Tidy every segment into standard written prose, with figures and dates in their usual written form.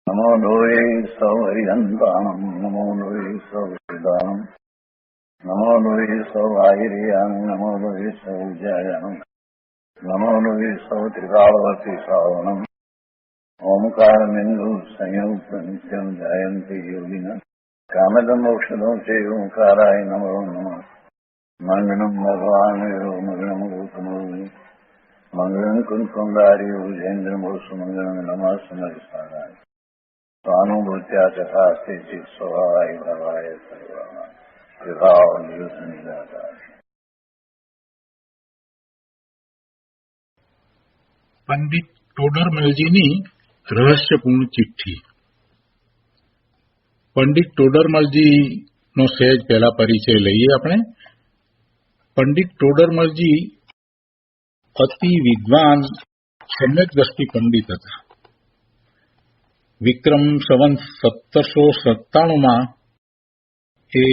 नमो लोये सौहरिहन्ताम् नमो लोये सौहृदाम् नमो लोये सौवाहिर्याम् नमो लोये सौज्यायाम् नमो लोये सौत्रिकावती सावनम् ओंकारमिन्दु संयुक्त नित्यम् जयन्ति योगिनः कामदम् मोक्षदम् च ओंकाराय नमो नमः मङ्गलम् भगवान् मङ्गलम् गौतमोऽग्नि मङ्गलम् कुन्कुण्डारि उजेन्द्रमोसुमङ्गलम् नमः समरिसाराय स्वानुभूत्या तथास्ते चित् स्वभावाय भवाय सर्वः विभाव निरुद्धनिराकार। પંડિત ટોડરમલજીની રહસ્યપૂર્ણ ચિઠ્ઠી. પંડિત ટોડરમલજીનો સહેજ પહેલા પરિચય લઈએ આપણે. પંડિત ટોડરમલજી અતિ વિદ્વાન સમ્યકદર્શી પંડિત હતા. વિક્રમ સંવત 1797માં એ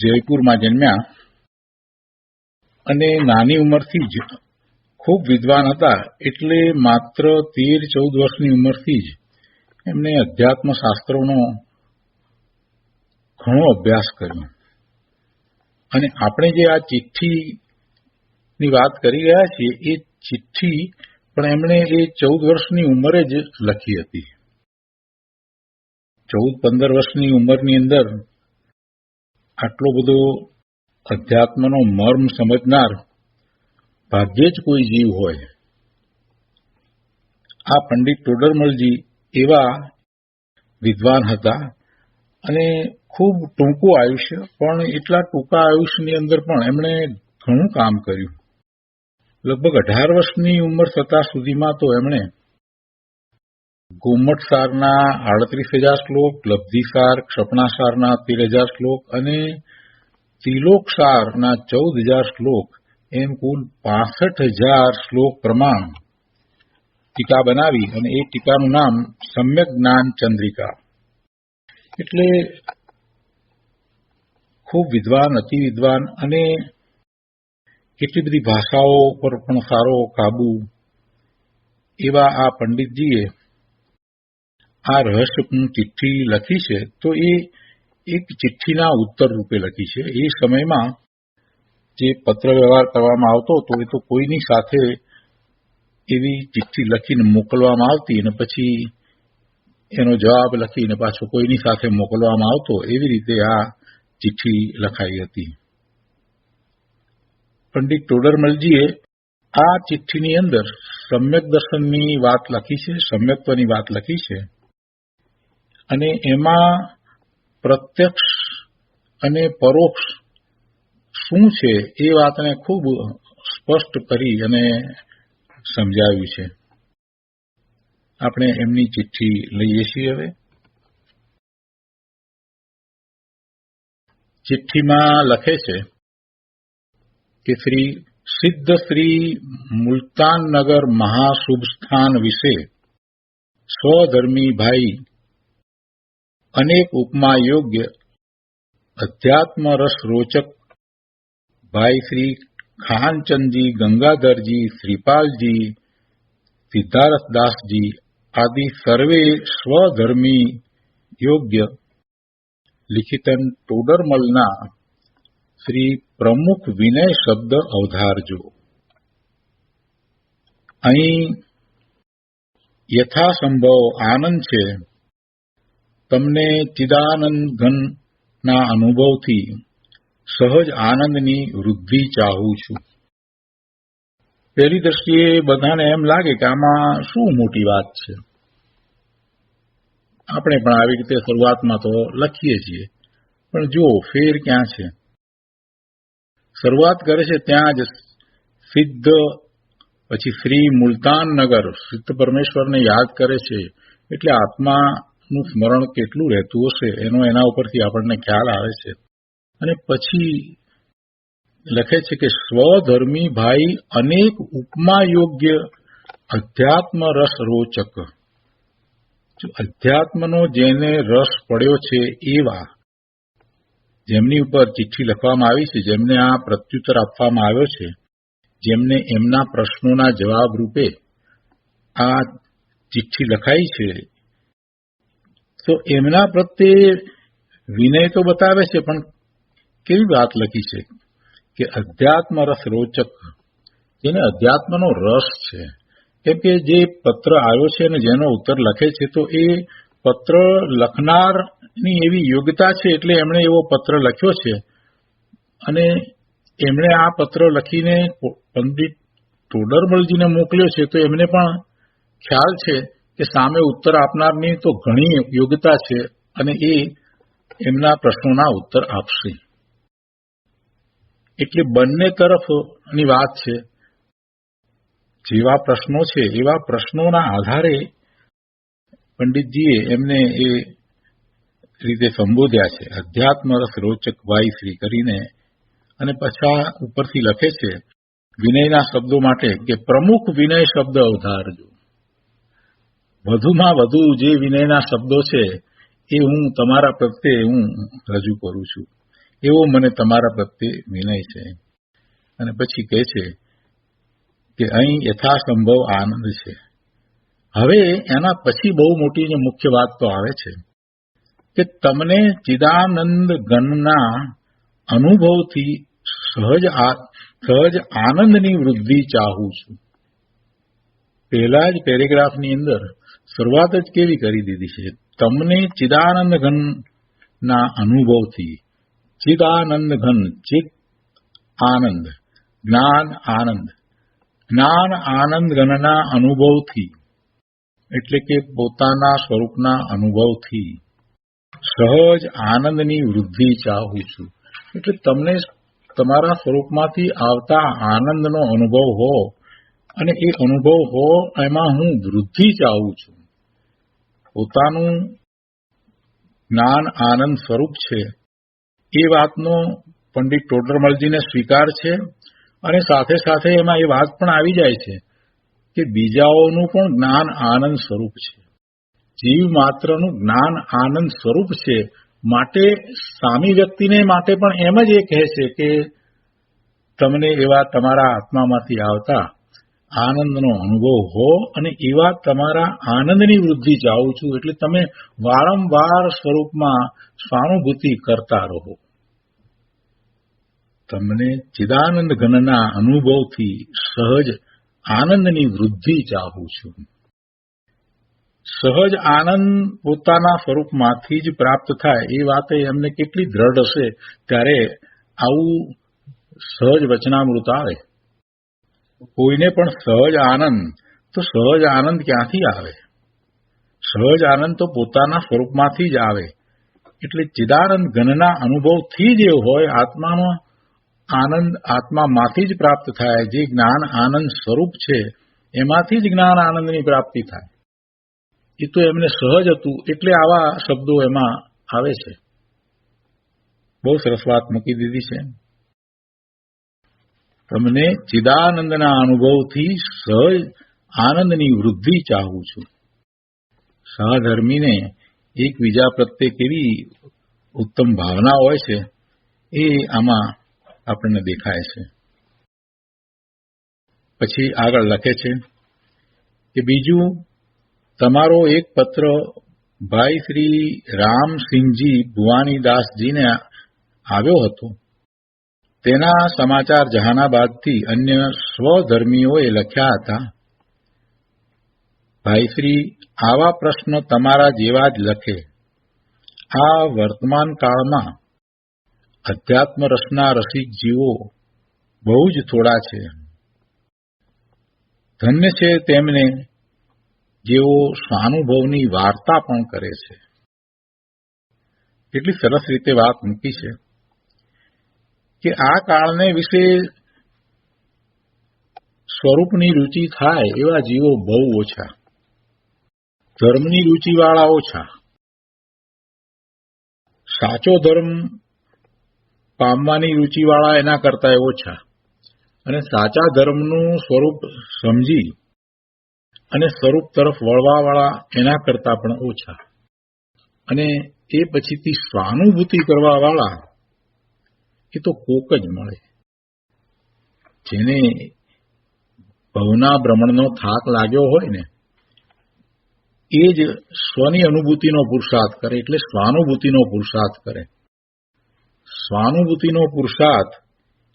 જયપુરમાં જન્મ્યા અને નાની ઉંમરથી જ ખૂબ વિદ્વાન હતા. એટલે માત્ર 13-14 વર્ષની ઉંમરથી જ એમને અધ્યાત્મ શાસ્ત્રોનો ઘણો અભ્યાસ કર્યો. અને આપણે જે આ ચિઠ્ઠીની વાત કરી રહ્યા છીએ એ ચિઠ્ઠી પણ એમણે એ 14 વર્ષની ઉંમરે જ લખી હતી. 14-15 વર્ષની ઉંમરની અંદર આટલો બધો અધ્યાત્મનો મર્મ સમજનાર ભાગ્યે જ કોઈ જીવ હોય. આ પંડિત ટોડરમલજી એવા વિદ્વાન હતા અને ખૂબ ટૂંકું આયુષ્ય, પણ એટલા ટૂંકા આયુષ્યની અંદર પણ એમણે ઘણું કામ કર્યું. લગભગ 18 વર્ષની ઉંમર થતા સુધીમાં તો એમણે ગોમટસારના 38,000 શ્લોક, લબ્ધિસાર ક્ષપણાસારના 13,000 શ્લોક અને ત્રિલોકસારના 14,000 શ્લોક એમ કુલ 65,000 શ્લોક પ્રમાણ ટીકા બનાવી અને એ ટીકાનું નામ સમ્યક જ્ઞાન ચંદ્રિકા. એટલે ખૂબ વિદ્વાન, અતિ વિદ્વાન અને કેટલી બધી ભાષાઓ પર પણ સારો કાબુ એવા આ પંડિતજીએ આ રહસ્યપૂર્ણ ચિઠ્ઠી લખી છે. તો એ એક ચિઠ્ઠીના ઉત્તર રૂપે લખી છે. એ સમયમાં જે પત્ર વ્યવહાર કરવામાં આવતો હતો એ તો કોઈની સાથે એવી ચિઠ્ઠી લખીને મોકલવામાં આવતી અને પછી એનો જવાબ લખીને પાછો કોઈની સાથે મોકલવામાં આવતો. એવી રીતે આ ચિઠ્ઠી લખાઈ હતી. પંડિત ટોડરમલજીએ આ ચિઠ્ઠીની અંદર સમ્યક દર્શનની વાત લખી છે, સમ્યક્ત્વની વાત લખી છે અને એમાં પ્રત્યક્ષ અને પરોક્ષ શું છે એ વાતને ખૂબ સ્પષ્ટ કરી અને સમજાવ્યું છે. આપણે એમની ચિઠ્ઠી લઈએ છીએ. હવે ચિઠ્ઠીમાં લખે છે કે સિદ્ધ શ્રી મુલ્તાનનગર મહાશુભ સ્થાન વિશે સ્વધર્મી ભાઈ અનેક ઉપમા યોગ્ય અધ્યાત્મ રસ રોચક ભાઈ શ્રી ખાનચંદજી, ગંગાધરજી, શ્રીપાલજી, સિદ્ધાર્થદાસજી આદિ સર્વે સ્વધર્મી યોગ્ય લિખિતન ટોડરમલના શ્રી પ્રમુખ વિનય શબ્દ અવધારજો. અહીં યથાસંભવ આનંદ છે. તમને ચિદાનંદ ઘનના અનુભવથી સહજ આનંદની વૃદ્ધિ ચાહું છું. પહેલી દ્રષ્ટિએ બધાને એમ લાગે કે આમાં શું મોટી વાત છે. આપણે પણ આવી રીતે શરૂઆતમાં તો લખીએ છીએ, પણ જો ફેર ક્યાં છે. શરૂઆત કરે છે ત્યાં જ સિદ્ધ, પછી શ્રી મુલ્તાનનગર, સિદ્ધ પરમેશ્વરને યાદ કરે છે. એટલે આત્માનું સ્મરણ કેટલું રહેતું હશે એનો એના ઉપરથી આપણને ખ્યાલ આવે છે. અને પછી લખે છે કે સ્વધર્મી ભાઈ અનેક ઉપમા યોગ્ય અધ્યાત્મ રસ રોચક. અધ્યાત્મનો જેને રસ પડ્યો છે એવા, જેમની ઉપર ચિઠ્ઠી લખવામાં આવી છે, જેમને આ પ્રત્યુત્તર આપવામાં આવ્યો છે, જેમને એમના પ્રશ્નોના જવાબ રૂપે આ ચિઠ્ઠી લખાઈ છે, તો એમના પ્રત્યે વિનય તો બતાવે છે, પણ કેવી વાત લખી છે કે અધ્યાત્મ રસ રોચક, જેને અધ્યાત્મનો રસ છે. કેમ કે જે પત્ર આવ્યો છે અને જેનો ઉત્તર લખે છે, તો એ પત્ર લખનારની એવી યોગ્યતા છે, એટલે એમણે એવો પત્ર લખ્યો છે. અને એમણે આ પત્ર લખીને પંડિત ટોડરમલજીને મોકલ્યો છે, તો એમને પણ ખ્યાલ છે કે સામે ઉત્તર આપનારની તો ઘણી યોગ્યતા છે અને એ એમના પ્રશ્નોના ઉત્તર આપશે. એટલે બંને તરફની વાત છે. જેવા પ્રશ્નો છે એવા પ્રશ્નોના આધારે પંડિતજીએ એમને એ રીતે સંબોધ્યા છે, અધ્યાત્મ રસ રોચક ભાઈ શ્રી કરીને. અને પછા ઉપરથી લખે છે વિનયના શબ્દો માટે કે પ્રમુખ વિનય શબ્દ અવધારજો. વધુમાં વધુ જે વિનયના શબ્દો છે એ હું તમારા પ્રત્યે હું રજૂ કરું છું, એવો મને તમારા પ્રત્યે વિનય છે. અને પછી કહે છે કે અહીં યથાસંભવ આનંદ છે. હવે એના પછી બહુ મોટી જે મુખ્ય વાત તો આવે છે કે તમને ચિદાનંદ ઘનના અનુભવથી સહજ આનંદની વૃદ્ધિ ચાહું છું. પહેલા જ પેરેગ્રાફની અંદર શરૂઆત જ કેવી કરી દીધી છે, તમને ચિદાનંદ ઘનના અનુભવથી. ચિદાનંદ ઘન, ચિત આનંદ, જ્ઞાન આનંદ, જ્ઞાન આનંદ ઘનના અનુભવથી, એટલે કે પોતાના સ્વરૂપના અનુભવથી સહજ આનંદની વૃદ્ધિ ચાહું છું. એટલે તમને તમારા સ્વરૂપમાંથી આવતા આનંદનો અનુભવ હો, અને એ અનુભવ હો એમાં હું વૃદ્ધિ ચાહું છું. પોતાનું જ્ઞાન આનંદ સ્વરૂપ છે એ વાતનો પંડિત ટોડરમલજીને સ્વીકાર છે. અને સાથે સાથે એમાં એ વાત પણ આવી જાય છે કે બીજાઓનું પણ જ્ઞાન આનંદ સ્વરૂપ છે. જીવ માત્રનું જ્ઞાન આનંદ સ્વરૂપ છે. માટે સામી વ્યક્તિને માટે પણ એમ જ એ કહે છે કે તમને એવા તમારા આત્મામાંથી આવતા આનંદનો અનુભવ હો, અને એવા તમારા આનંદની વૃદ્ધિ ચાહું છું. એટલે તમે વારંવાર સ્વરૂપમાં સ્વાનુભૂતિ કરતા રહો. તમને ચિદાનંદ ઘનના અનુભવથી સહજ આનંદની વૃદ્ધિ ચાહું છું. સહજ આનંદ પોતાના સ્વરૂપમાંથી જ પ્રાપ્ત થાય એ વાતે એમને કેટલી દ્રઢ હશે ત્યારે આવું સહજ વચનામૃત આવે. કોઈને પણ સહજ આનંદ, તો સહજ આનંદ ક્યાંથી આવે? સહજ આનંદ તો પોતાના સ્વરૂપમાંથી જ આવે. એટલે ચિદાનંદ ઘનના અનુભવથી જ હોય. આત્માનો આનંદ આત્મામાંથી જ પ્રાપ્ત થાય. જે જ્ઞાન આનંદ સ્વરૂપ છે એમાંથી જ જ્ઞાન આનંદની પ્રાપ્તિ થાય. એ તો એમને સહજ હતું, એટલે આવા શબ્દો એમાં આવે છે. બહુ સરસ વાત મૂકી દીધી છે. તમને ચિદાનંદના અનુભવથી સહજ આનંદની વૃદ્ધિ ચાહું છું. સહધર્મીને એકબીજા પ્રત્યે કેવી ઉત્તમ ભાવના હોય છે એ આમાં આપણને દેખાય છે. પછી આગળ લખે છે કે બીજું, તમારો એક પત્ર ભાઈ શ્રી રામસિંહજી ભુવાનીદાસજીને આવ્યો હતો. તેના સમાચાર જહાનાબાદથી અન્ય સ્વધર્મીઓએ લખ્યા હતા. ભાઈશ્રી આવા પ્રશ્ન તમારા જેવા જ લખે. આ વર્તમાન કાળમાં અધ્યાત્મ રસના રસિક જીવો બહુ જ થોડા છે. ધન્ય છે તેમને જેઓ સ્વાનુભવની વાર્તા પણ કરે છે. કેટલી સરસ રીતે વાત મૂકી છે કે આ કાળને વિશે સ્વરૂપની રુચિ થાય એવા જીવો બહુ ઓછા. ધર્મની રુચિવાળા ઓછા. સાચો ધર્મ પામવાની રુચિવાળા એના કરતા ઓછા. અને સાચા ધર્મનું સ્વરૂપ સમજી અને સ્વરૂપ તરફ વળવાવાળા એના કરતા પણ ઓછા. અને એ પછીથી સ્વાનુભૂતિ કરવાવાળા એ તો કોક જ મળે. જેને ભવના ભ્રમણનો થાક લાગ્યો હોય ને એ જ સ્વની અનુભૂતિનો પુરુષાર્થ કરે એટલે સ્વાનુભૂતિનો પુરુષાર્થ કરે. સ્વાનુભૂતિનો પુરુષાર્થ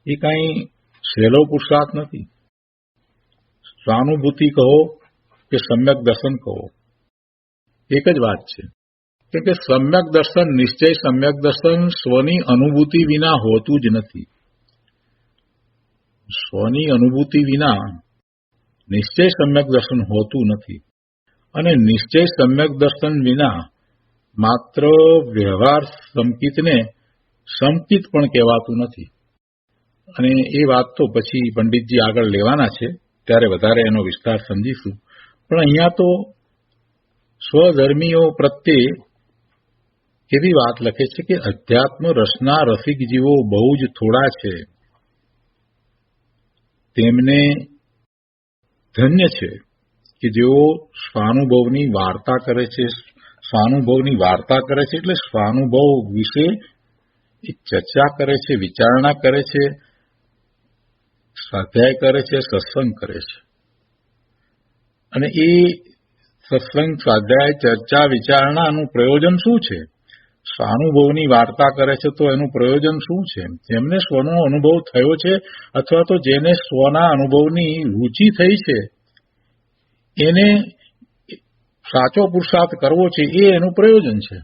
એ કાંઈ સહેલો પુરુષાર્થ નથી. સ્વાનુભૂતિ કહો કે સમ્યક દર્શન કહો, એક જ વાત છે. કેમ કે સમ્યક દર્શન, નિશ્ચય સમ્યક દર્શન સ્વની અનુભૂતિ વિના હોતું જ નથી. સ્વની અનુભૂતિ વિના નિશ્ચય સમ્યક દર્શન હોતું નથી. અને નિશ્ચય સમ્યક દર્શન વિના માત્ર વ્યવહાર સંકિતને સંકિત પણ કહેવાતું નથી. અને એ વાત તો પછી પંડિતજી આગળ લેવાના છે, ત્યારે વધારે એનો વિસ્તાર સમજીશું. પણ અહીંયા તો સ્વધર્મીઓ પ્રત્યે એવી વાત લખે છે કે અધ્યાત્મ રસના રસિક જીવો બહુ જ થોડા છે. તેમને ધન્ય છે કે જેઓ સ્વાનુભવની વાર્તા કરે છે. સ્વાનુભવની વાર્તા કરે છે એટલે સ્વાનુભવ વિશે ચર્ચા કરે છે, વિચારણા કરે છે, સ્વાધ્યાય કરે છે, સત્સંગ કરે છે. અને એ સત્સંગ, સ્વાધ્યાય, ચર્ચા, વિચારણાનું પ્રયોજન શું છે? સ્વાનુભવની વાર્તા કરે છે તો એનું પ્રયોજન શું છે? જેમને સ્વનો અનુભવ થયો છે અથવા તો જેને સ્વના અનુભવની રૂચિ થઈ છે એને સાચો પુરુષાર્થ કરવો છે, એ એનું પ્રયોજન છે.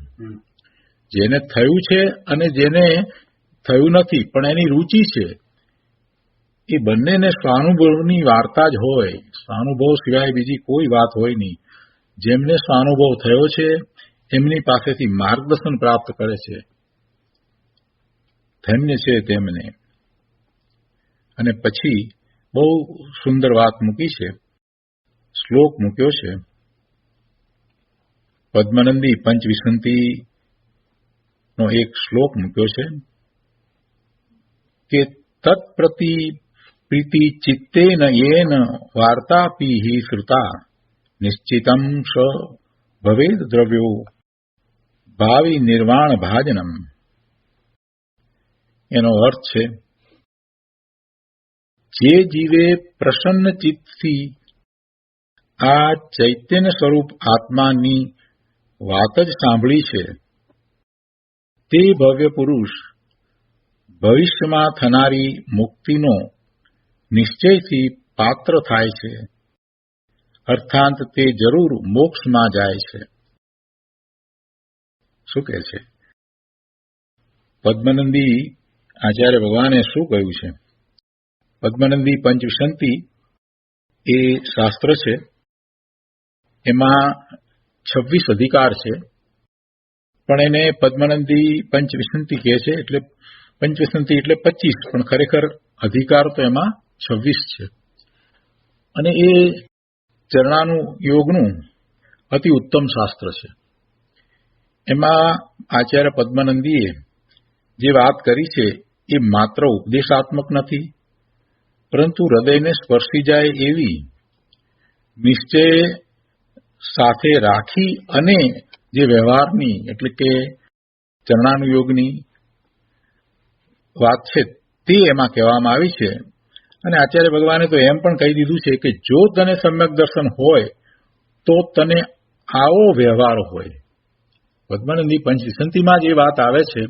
જેને થયું છે અને જેને થયું નથી પણ એની રૂચિ છે, એ બંનેને સ્વાનુભવની વાર્તા જ હોય. સ્વાનુભવ સિવાય બીજી કોઈ વાત હોય નહીં. જેમને સ્વાનુભવ થયો છે એમની પાસેથી માર્ગદર્શન પ્રાપ્ત કરે છે. ધન્ય છે તેમને. અને પછી બહુ સુંદર વાત મૂકી છે, શ્લોક મૂક્યો છે. પદ્મનંદી પંચવિસંતિનો એક શ્લોક મૂક્યો છે કે તત્પ્રતિ પ્રીતિ ચિત્તેન યેન વાર્તાપી હિ શ્રુતા નિશ્ચિતમ સ ભવેદ દ્રવ્યો ભાવિ નિર્વાણ ભાજનમ. એનો અર્થ છે, જે જીવે પ્રસન્ન ચિત્તથી આ ચૈતન્ય સ્વરૂપ આત્માની વાત જ સાંભળી છે તે ભવ્ય પુરુષ ભવિષ્યમાં થનારી મુક્તિનો નિશ્ચયથી પાત્ર થાય છે. અર્થાત તે જરૂર મોક્ષમાં જાય છે. શું કહે છે? પદ્મનંદી આચાર્ય ભગવાને શું કહ્યું છે? પદ્મનંદી પંચવિસંતિ એ શાસ્ત્ર છે. એમાં 26 અધિકાર છે, પણ એને પદ્મનંદી પંચવિસંતિ કહે છે. એટલે પંચવિસંતિ એટલે 25, પણ ખરેખર અધિકાર તો એમાં 26 છે. અને એ ચરણાનું યોગનું અતિ ઉત્તમ શાસ્ત્ર છે. એમાં આચાર્ય પદ્મનંદીએ જે વાત કરી છે એ માત્ર ઉપદેશાત્મક નથી, પરંતુ હૃદયને સ્પર્શી જાય એવી નિશ્ચય સાથે રાખી અને જે વ્યવહારની એટલે કે ચરણાનુયોગની વાત છે તે એમાં કહેવામાં આવી છે. અને આચાર્ય ભગવાને તો એમ પણ કહી દીધું છે કે જો તને સમ્યક દર્શન હોય તો તને આવો વ્યવહાર હોય. પદ્મનંદી પંચવિસંતિમાં જે વાત આવે છે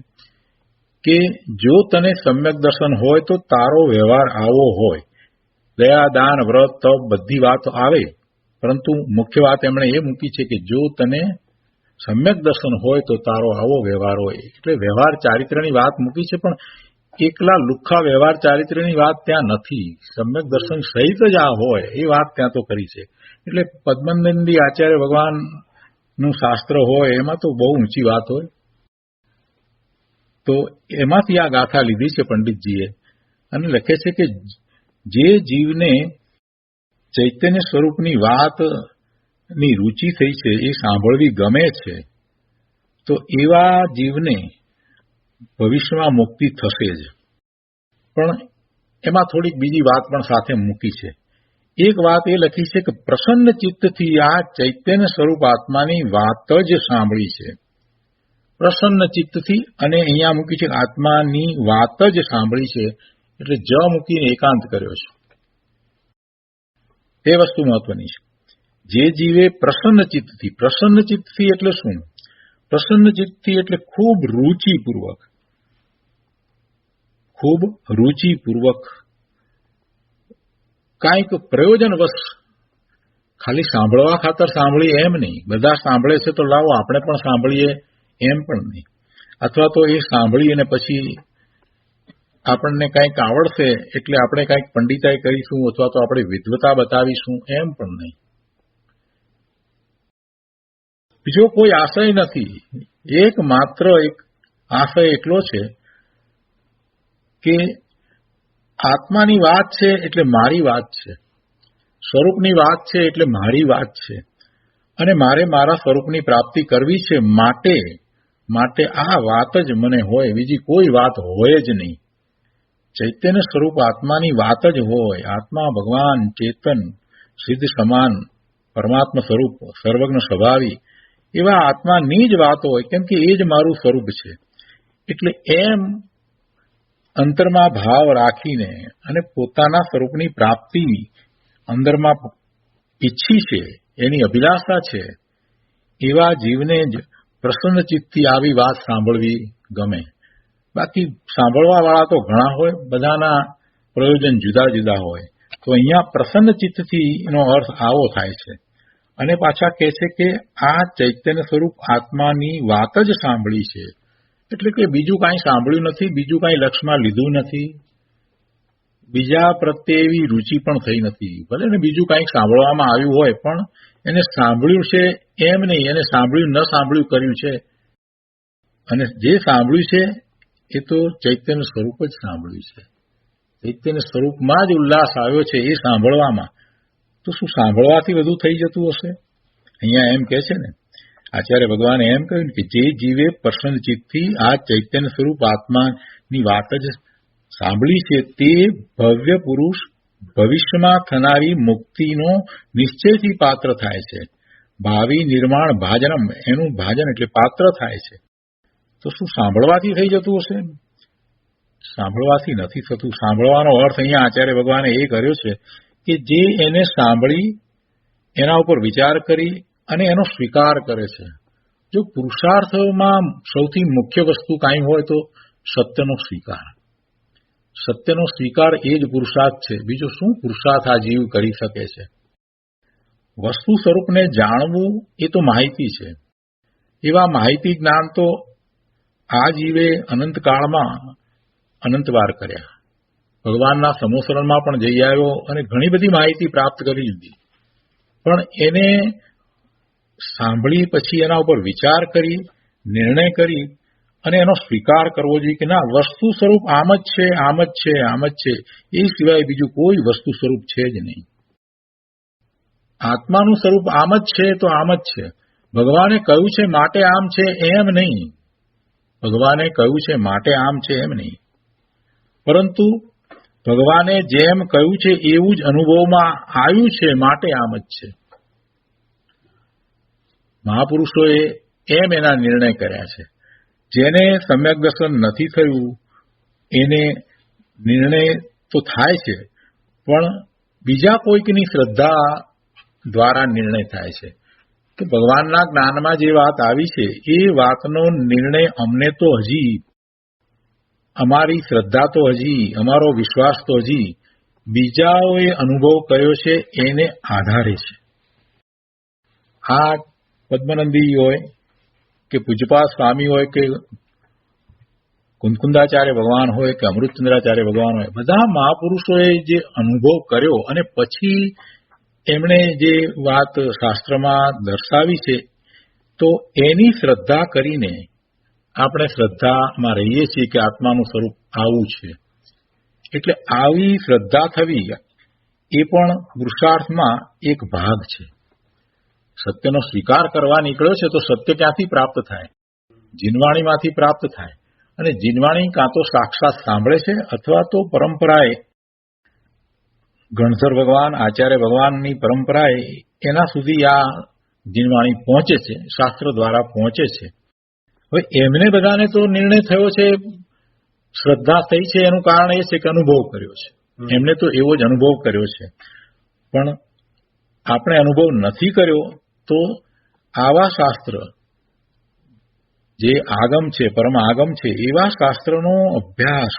કે જો તને સમ્યક દર્શન હોય તો તારો વ્યવહાર આવો હોય. દયા, દાન, વ્રત, તપ બધી વાત આવે, પરંતુ મુખ્ય વાત એમણે એ મૂકી છે કે જો તને સમ્યક દર્શન હોય તો તારો આવો વ્યવહાર હોય. એટલે વ્યવહાર ચારિત્ર્યની વાત મૂકી છે, પણ એકલા લુખ્ખા વ્યવહાર ચારિત્ર્યની વાત ત્યાં નથી. સમ્યક દર્શન સહિત જ આ હોય એ વાત ત્યાં તો કરી છે. એટલે પદ્મનંદી આચાર્ય ભગવાનનું શાસ્ત્ર હોય એમાં તો બહુ ઊંચી વાત હોય. તો એમાંથી આ ગાથા લીધી છે પંડિતજીએ અને લખે છે કે જે જીવને ચૈતન્ય સ્વરૂપની વાતની રૂચિ થઈ છે, એ સાંભળવી ગમે છે, તો એવા જીવને ભવિષ્યમાં મુક્તિ થશે જ. પણ એમાં થોડીક બીજી વાત પણ સાથે મૂકી છે. એક વાત એ લખી છે કે પ્રસન્ન ચિત્તથી આ ચૈતન્ય સ્વરૂપ આત્માની વાત જ સાંભળી છે. પ્રસન્ન ચિત્તથી, અને અહીંયા મૂકી છે આત્માની વાત જ સાંભળી છે, એટલે જ મૂકીને એકાંત કર્યો છે. તે વસ્તુ મહત્વની છે. જે જીવે પ્રસન્ન ચિત્તથી એટલે શું? પ્રસન્ન ચિત્તથી એટલે ખૂબ રૂચિપૂર્વક કાંઈક પ્રયોજનવશ, ખાલી સાંભળવા ખાતર સાંભળીએ એમ નહીં, બધા સાંભળે છે તો લાવો આપણે પણ સાંભળીએ એમ પણ નહીં, અથવા તો એ સાંભળી અને પછી આપણને કંઈક આવડશે એટલે આપણે કંઈક પંડિતાઈ કરીશું અથવા તો આપણે વિદ્વતા બતાવીશું એમ પણ નહીં. બીજો કોઈ આશય નથી. એક આશય એટલો છે કે આત્માની વાત છે એટલે મારી વાત છે, સ્વરૂપની વાત છે એટલે મારી વાત છે, અને મારે મારા સ્વરૂપની પ્રાપ્તિ કરવી છે. માટે આ વાત જ મને હોય, બીજી કોઈ વાત હોય જ નહીં. ચૈતન્ય સ્વરૂપ આત્માની વાત જ હોય. આત્મા ભગવાન ચેતન સિદ્ધ સમાન પરમાત્મા સ્વરૂપ સર્વજ્ઞ સ્વભાવી એવા આત્માની જ વાતો હોય, કેમ કે એ જ મારું સ્વરૂપ છે. એટલે એમ અંતરમાં ભાવ રાખીને અને પોતાના સ્વરૂપની પ્રાપ્તિ અંદરમાં ઈચ્છી છે, એની અભિલાષા છે, એવા જીવને જ પ્રસન્ન ચિત્તથી આવી વાત સાંભળવી ગમે. બાકી સાંભળવા વાળા તો ઘણા હોય, બધાના પ્રયોજન જુદા જુદા હોય. તો અહીંયા પ્રસન્ન ચિત્તથી એનો અર્થ આવો થાય છે. અને પાછા કહે છે કે આ ચૈતન્ય સ્વરૂપ આત્માની વાત જ સાંભળી છે, એટલે કે બીજું કાંઈ સાંભળ્યું નથી, બીજું કાંઈ લક્ષમાં લીધું નથી, બીજા પ્રત્યે એવી રૂચિ પણ થઈ નથી. ભલે ને બીજું કાંઈક સાંભળવામાં આવ્યું હોય પણ એને સાંભળ્યું છે એમ નહીં, એને સાંભળ્યું ન સાંભળ્યું કર્યું છે. અને જે સાંભળ્યું છે એ તો ચૈતન્ય સ્વરૂપ જ સાંભળ્યું છે. ચૈતન્ય સ્વરૂપમાં જ ઉલ્લાસ આવ્યો છે એ સાંભળવામાં. તો શું સાંભળવાથી બધું થઈ જતું હશે? અહીંયા એમ કહે છે ને આચાર્ય ભગવાને એમ કહ્યું કે જે જીવે પ્રસન્ન ચિત્તથી આ ચૈતન્ય સ્વરૂપ આત્માની વાત જ સાંભળી છે તે ભવ્ય પુરુષ ભવિષ્યમાં થનારી મુક્તિનો નિશ્ચયથી પાત્ર થાય છે. ભાવિ નિર્માણ ભાજનમ, એનું ભાજન એટલે પાત્ર થાય છે. તો શું સાંભળવાથી થઈ જતું હશે? સાંભળવાથી નથી થતું. સાંભળવાનો અર્થ અહીંયા આચાર્ય ભગવાને એ કર્યો છે કે જે એને સાંભળી એના ઉપર વિચાર કરી અને એનો સ્વીકાર કરે છે. જો પુરુષાર્થમાં સૌથી મુખ્ય વસ્તુ કાંઈ હોય તો સત્યનો સ્વીકાર. સત્યનો સ્વીકાર એ જ પુરુષાર્થ છે. બીજો શું પુરુષાર્થ આ જીવ કરી શકે છે? વસ્તુ સ્વરૂપને જાણવું એ તો માહિતી છે. એવા માહિતી જ્ઞાન તો આ જીવે અનંતકાળમાં અનંતવાર કર્યા. ભગવાનના સમોસરણમાં પણ જઈ આવ્યો અને ઘણી બધી માહિતી પ્રાપ્ત કરી લીધી, પણ એને સાંભળી પછી એના ઉપર વિચાર કરી, નિર્ણય કરી અને એનો સ્વીકાર કરવો જોઈએ કે ના, વસ્તુ સ્વરૂપ આમ જ છે, આમ જ છે, આમ જ છે, એ સિવાય બીજું કોઈ વસ્તુ સ્વરૂપ છે જ નહીં. આત્માનું સ્વરૂપ આમ જ છે તો આમ જ છે. ભગવાને કહ્યું છે માટે આમ છે એમ નહીં. ભગવાને કહ્યું છે માટે આમ છે એમ નહીં, પરંતુ ભગવાને જેમ કહ્યું છે એવું જ અનુભવમાં આવ્યું છે માટે આમ જ છે. મહાપુરુષોએ એમ એના નિર્ણય કર્યા છે. જેને સમ્યક દર્શન નથી થયું એને નિર્ણય તો થાય છે, પણ બીજા કોઈકની શ્રદ્ધા દ્વારા નિર્ણય થાય છે કે ભગવાનના જ્ઞાનમાં જે વાત આવી છે એ વાતનો નિર્ણય અમને તો હજી, અમારી શ્રદ્ધા તો હજી, અમારો વિશ્વાસ તો હજી બીજાઓએ અનુભવ કર્યો છે એને આધારે છે. આ પદ્મનંદી હોય કે પૂજ્યપાદ સ્વામી હોય કે કુંદકુંદાચાર્ય ભગવાન હોય કે અમૃતચંદ્રાચાર્ય ભગવાન હોય, બધા મહાપુરુષોએ જે અનુભવ કર્યો અને પછી એમણે જે વાત શાસ્ત્રમાં દર્શાવી છે તો એની શ્રદ્ધા કરીને આપણે શ્રદ્ધામાં રહીએ છીએ કે આત્માનું સ્વરૂપ આવું છે. એટલે આવી શ્રદ્ધા થવી એ પણ પુરુષાર્થમાં એક ભાગ છે. સત્યનો સ્વીકાર કરવા નીકળ્યો છે તો સત્ય ક્યાંથી પ્રાપ્ત થાય? જીનવાણીમાંથી પ્રાપ્ત થાય. અને જીનવાણી કાં તો સાક્ષાત સાંભળે છે અથવા તો પરંપરાએ, ગણધર ભગવાન, આચાર્ય ભગવાનની પરંપરાએ એના સુધી આ જીનવાણી પહોંચે છે, શાસ્ત્ર દ્વારા પહોંચે છે. હવે એમને બધાને તો નિર્ણય થયો છે, શ્રદ્ધા થઈ છે, એનું કારણ એ છે કે અનુભવ કર્યો છે. એમને તો એવો જ અનુભવ કર્યો છે. પણ આપણે અનુભવ નથી કર્યો તો આવા શાસ્ત્ર જે આગમ છે, પરમ આગમ છે, એવા શાસ્ત્રનો અભ્યાસ,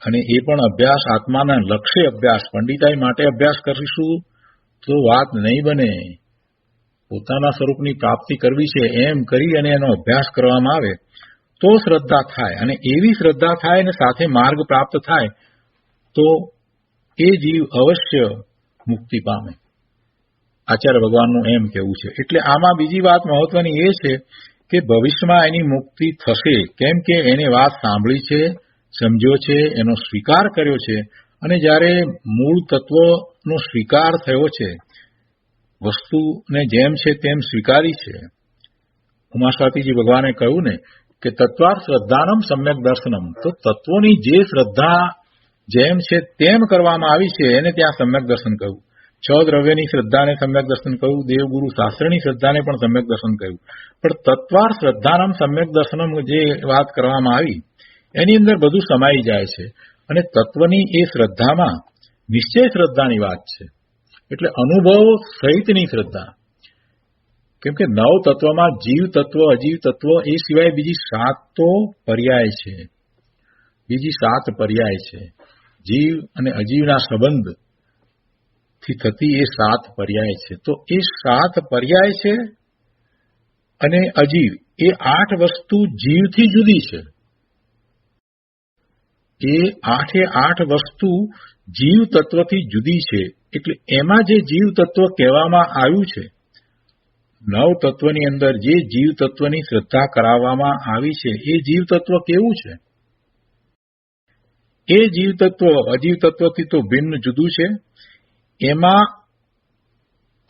અને એ પણ અભ્યાસ આત્માના લક્ષ્ય અભ્યાસ, પંડિતાઈ માટે અભ્યાસ કરીશું તો વાત નહીં બને. પોતાના સ્વરૂપની પ્રાપ્તિ કરવી છે એમ કરી અને એનો અભ્યાસ કરવામાં આવે તો શ્રદ્ધા થાય, અને એવી શ્રદ્ધા થાય અને સાથે માર્ગ પ્રાપ્ત થાય તો એ જીવ અવશ્ય મુક્તિ પામે. આચાર્ય ભગવાનનું એમ કહેવું છે. એટલે આમાં બીજી વાત મહત્વની એ છે કે ભવિષ્યમાં એની મુક્તિ થશે, કેમ કે એને વાત સાંભળી છે, સમજ્યો છે, એનો સ્વીકાર કર્યો છે, અને જ્યારે મૂળ તત્વનો સ્વીકાર થયો છે, વસ્તુને જેમ છે તેમ સ્વીકારી છે. ઉમાસ્વાતીજી ભગવાને કહ્યું ને કે તત્વાર શ્રદ્ધાનમ સમ્યક દર્શનમ, તો તત્વોની જે શ્રદ્ધા જેમ છે તેમ કરવામાં આવી છે એને ત્યાં સમ્યક દર્શન કહ્યું. 6 દ્રવ્યની શ્રદ્ધાને સમ્યક દર્શન કહ્યું, દેવગુરુ શાસ્ત્રની શ્રદ્ધાને પણ સમ્યક દર્શન કહ્યું. પણ તત્વાર શ્રદ્ધાનમ સમ્યક દર્શનમ જે વાત કરવામાં આવી એની અંદર બધું સમાઈ જાય છે, અને તત્વની એ શ્રદ્ધામાં નિશ્ચય શ્રદ્ધાની વાત છે. એટલે અનુભવ સહિતની શ્રદ્ધા. કેમ કે 9 તત્વમાં જીવ તત્વ, અજીવ તત્વ એ સિવાય બીજી 7 તો પર્યાય છે. બીજી 7 પર્યાય છે. જીવ અને અજીવના સંબંધથી થતી એ 7 પર્યાય છે. તો એ 7 પર્યાય છે અને અજીવ એ 8 વસ્તુ જીવથી જુદી છે. એ 8 વસ્તુ જીવ તત્વથી જુદી છે. એટલે એમાં જે જીવ તત્વ કહેવામાં આવ્યું છે, 9 તત્વની અંદર જે જીવ તત્વની શ્રદ્ધા કરાવવામાં આવી છે, એ જીવ તત્વ કેવું છે? એ જીવ તત્વ અજીવ તત્વથી તો ભિન્ન જુદું છે. એમાં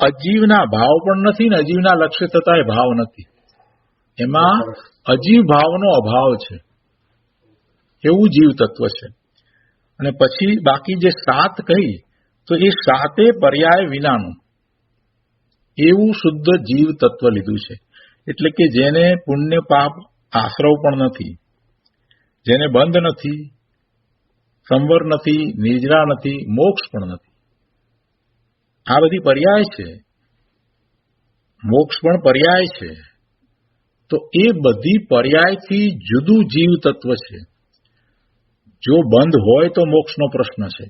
અજીવના ભાવ પણ નથી ને અજીવના લક્ષ્ય થતા ભાવ નથી. એમાં અજીવ ભાવનો અભાવ છે, એવું જીવ તત્વ છે. અને પછી બાકી જે 7 કહી તો એ 7 પર્યાય વિનાનું એવું શુદ્ધ જીવ તત્વ લીધું છે. એટલે કે જેને પુણ્ય પાપ આશ્રવ પણ નથી, જેને બંધ નથી, સંવર નથી, નિર્જરા નથી, મોક્ષ પણ નથી. આ બધી પર્યાય છે. મોક્ષ પણ પર્યાય છે. તો એ બધી પર્યાયથી જુદું જીવ તત્વ છે. જો બંધ હોય તો મોક્ષનો પ્રશ્ન છે.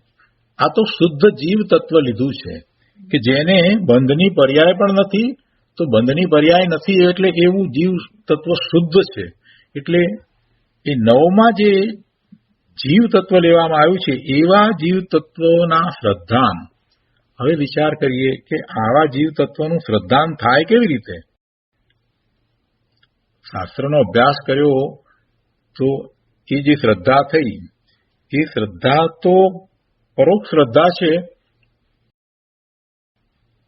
આ તો શુદ્ધ જીવ તત્વ લીધું છે કે જેને બંધની પર્યાય પણ નથી, તો બંધની પર્યાય નથી એટલે એવું જીવ તત્વ શુદ્ધ છે. એટલે એ 9માં જે જીવ તત્વ લેવામાં આવ્યું છે એવા જીવ તત્વોના શ્રદ્ધાન. હવે વિચાર કરીએ કે આવા જીવ તત્વનું શ્રદ્ધાન થાય કેવી રીતે? શાસ્ત્રનો અભ્યાસ કર્યો તો એ જે શ્રદ્ધા થઈ એ શ્રદ્ધા તો પરોક્ષ શ્રદ્ધા છે.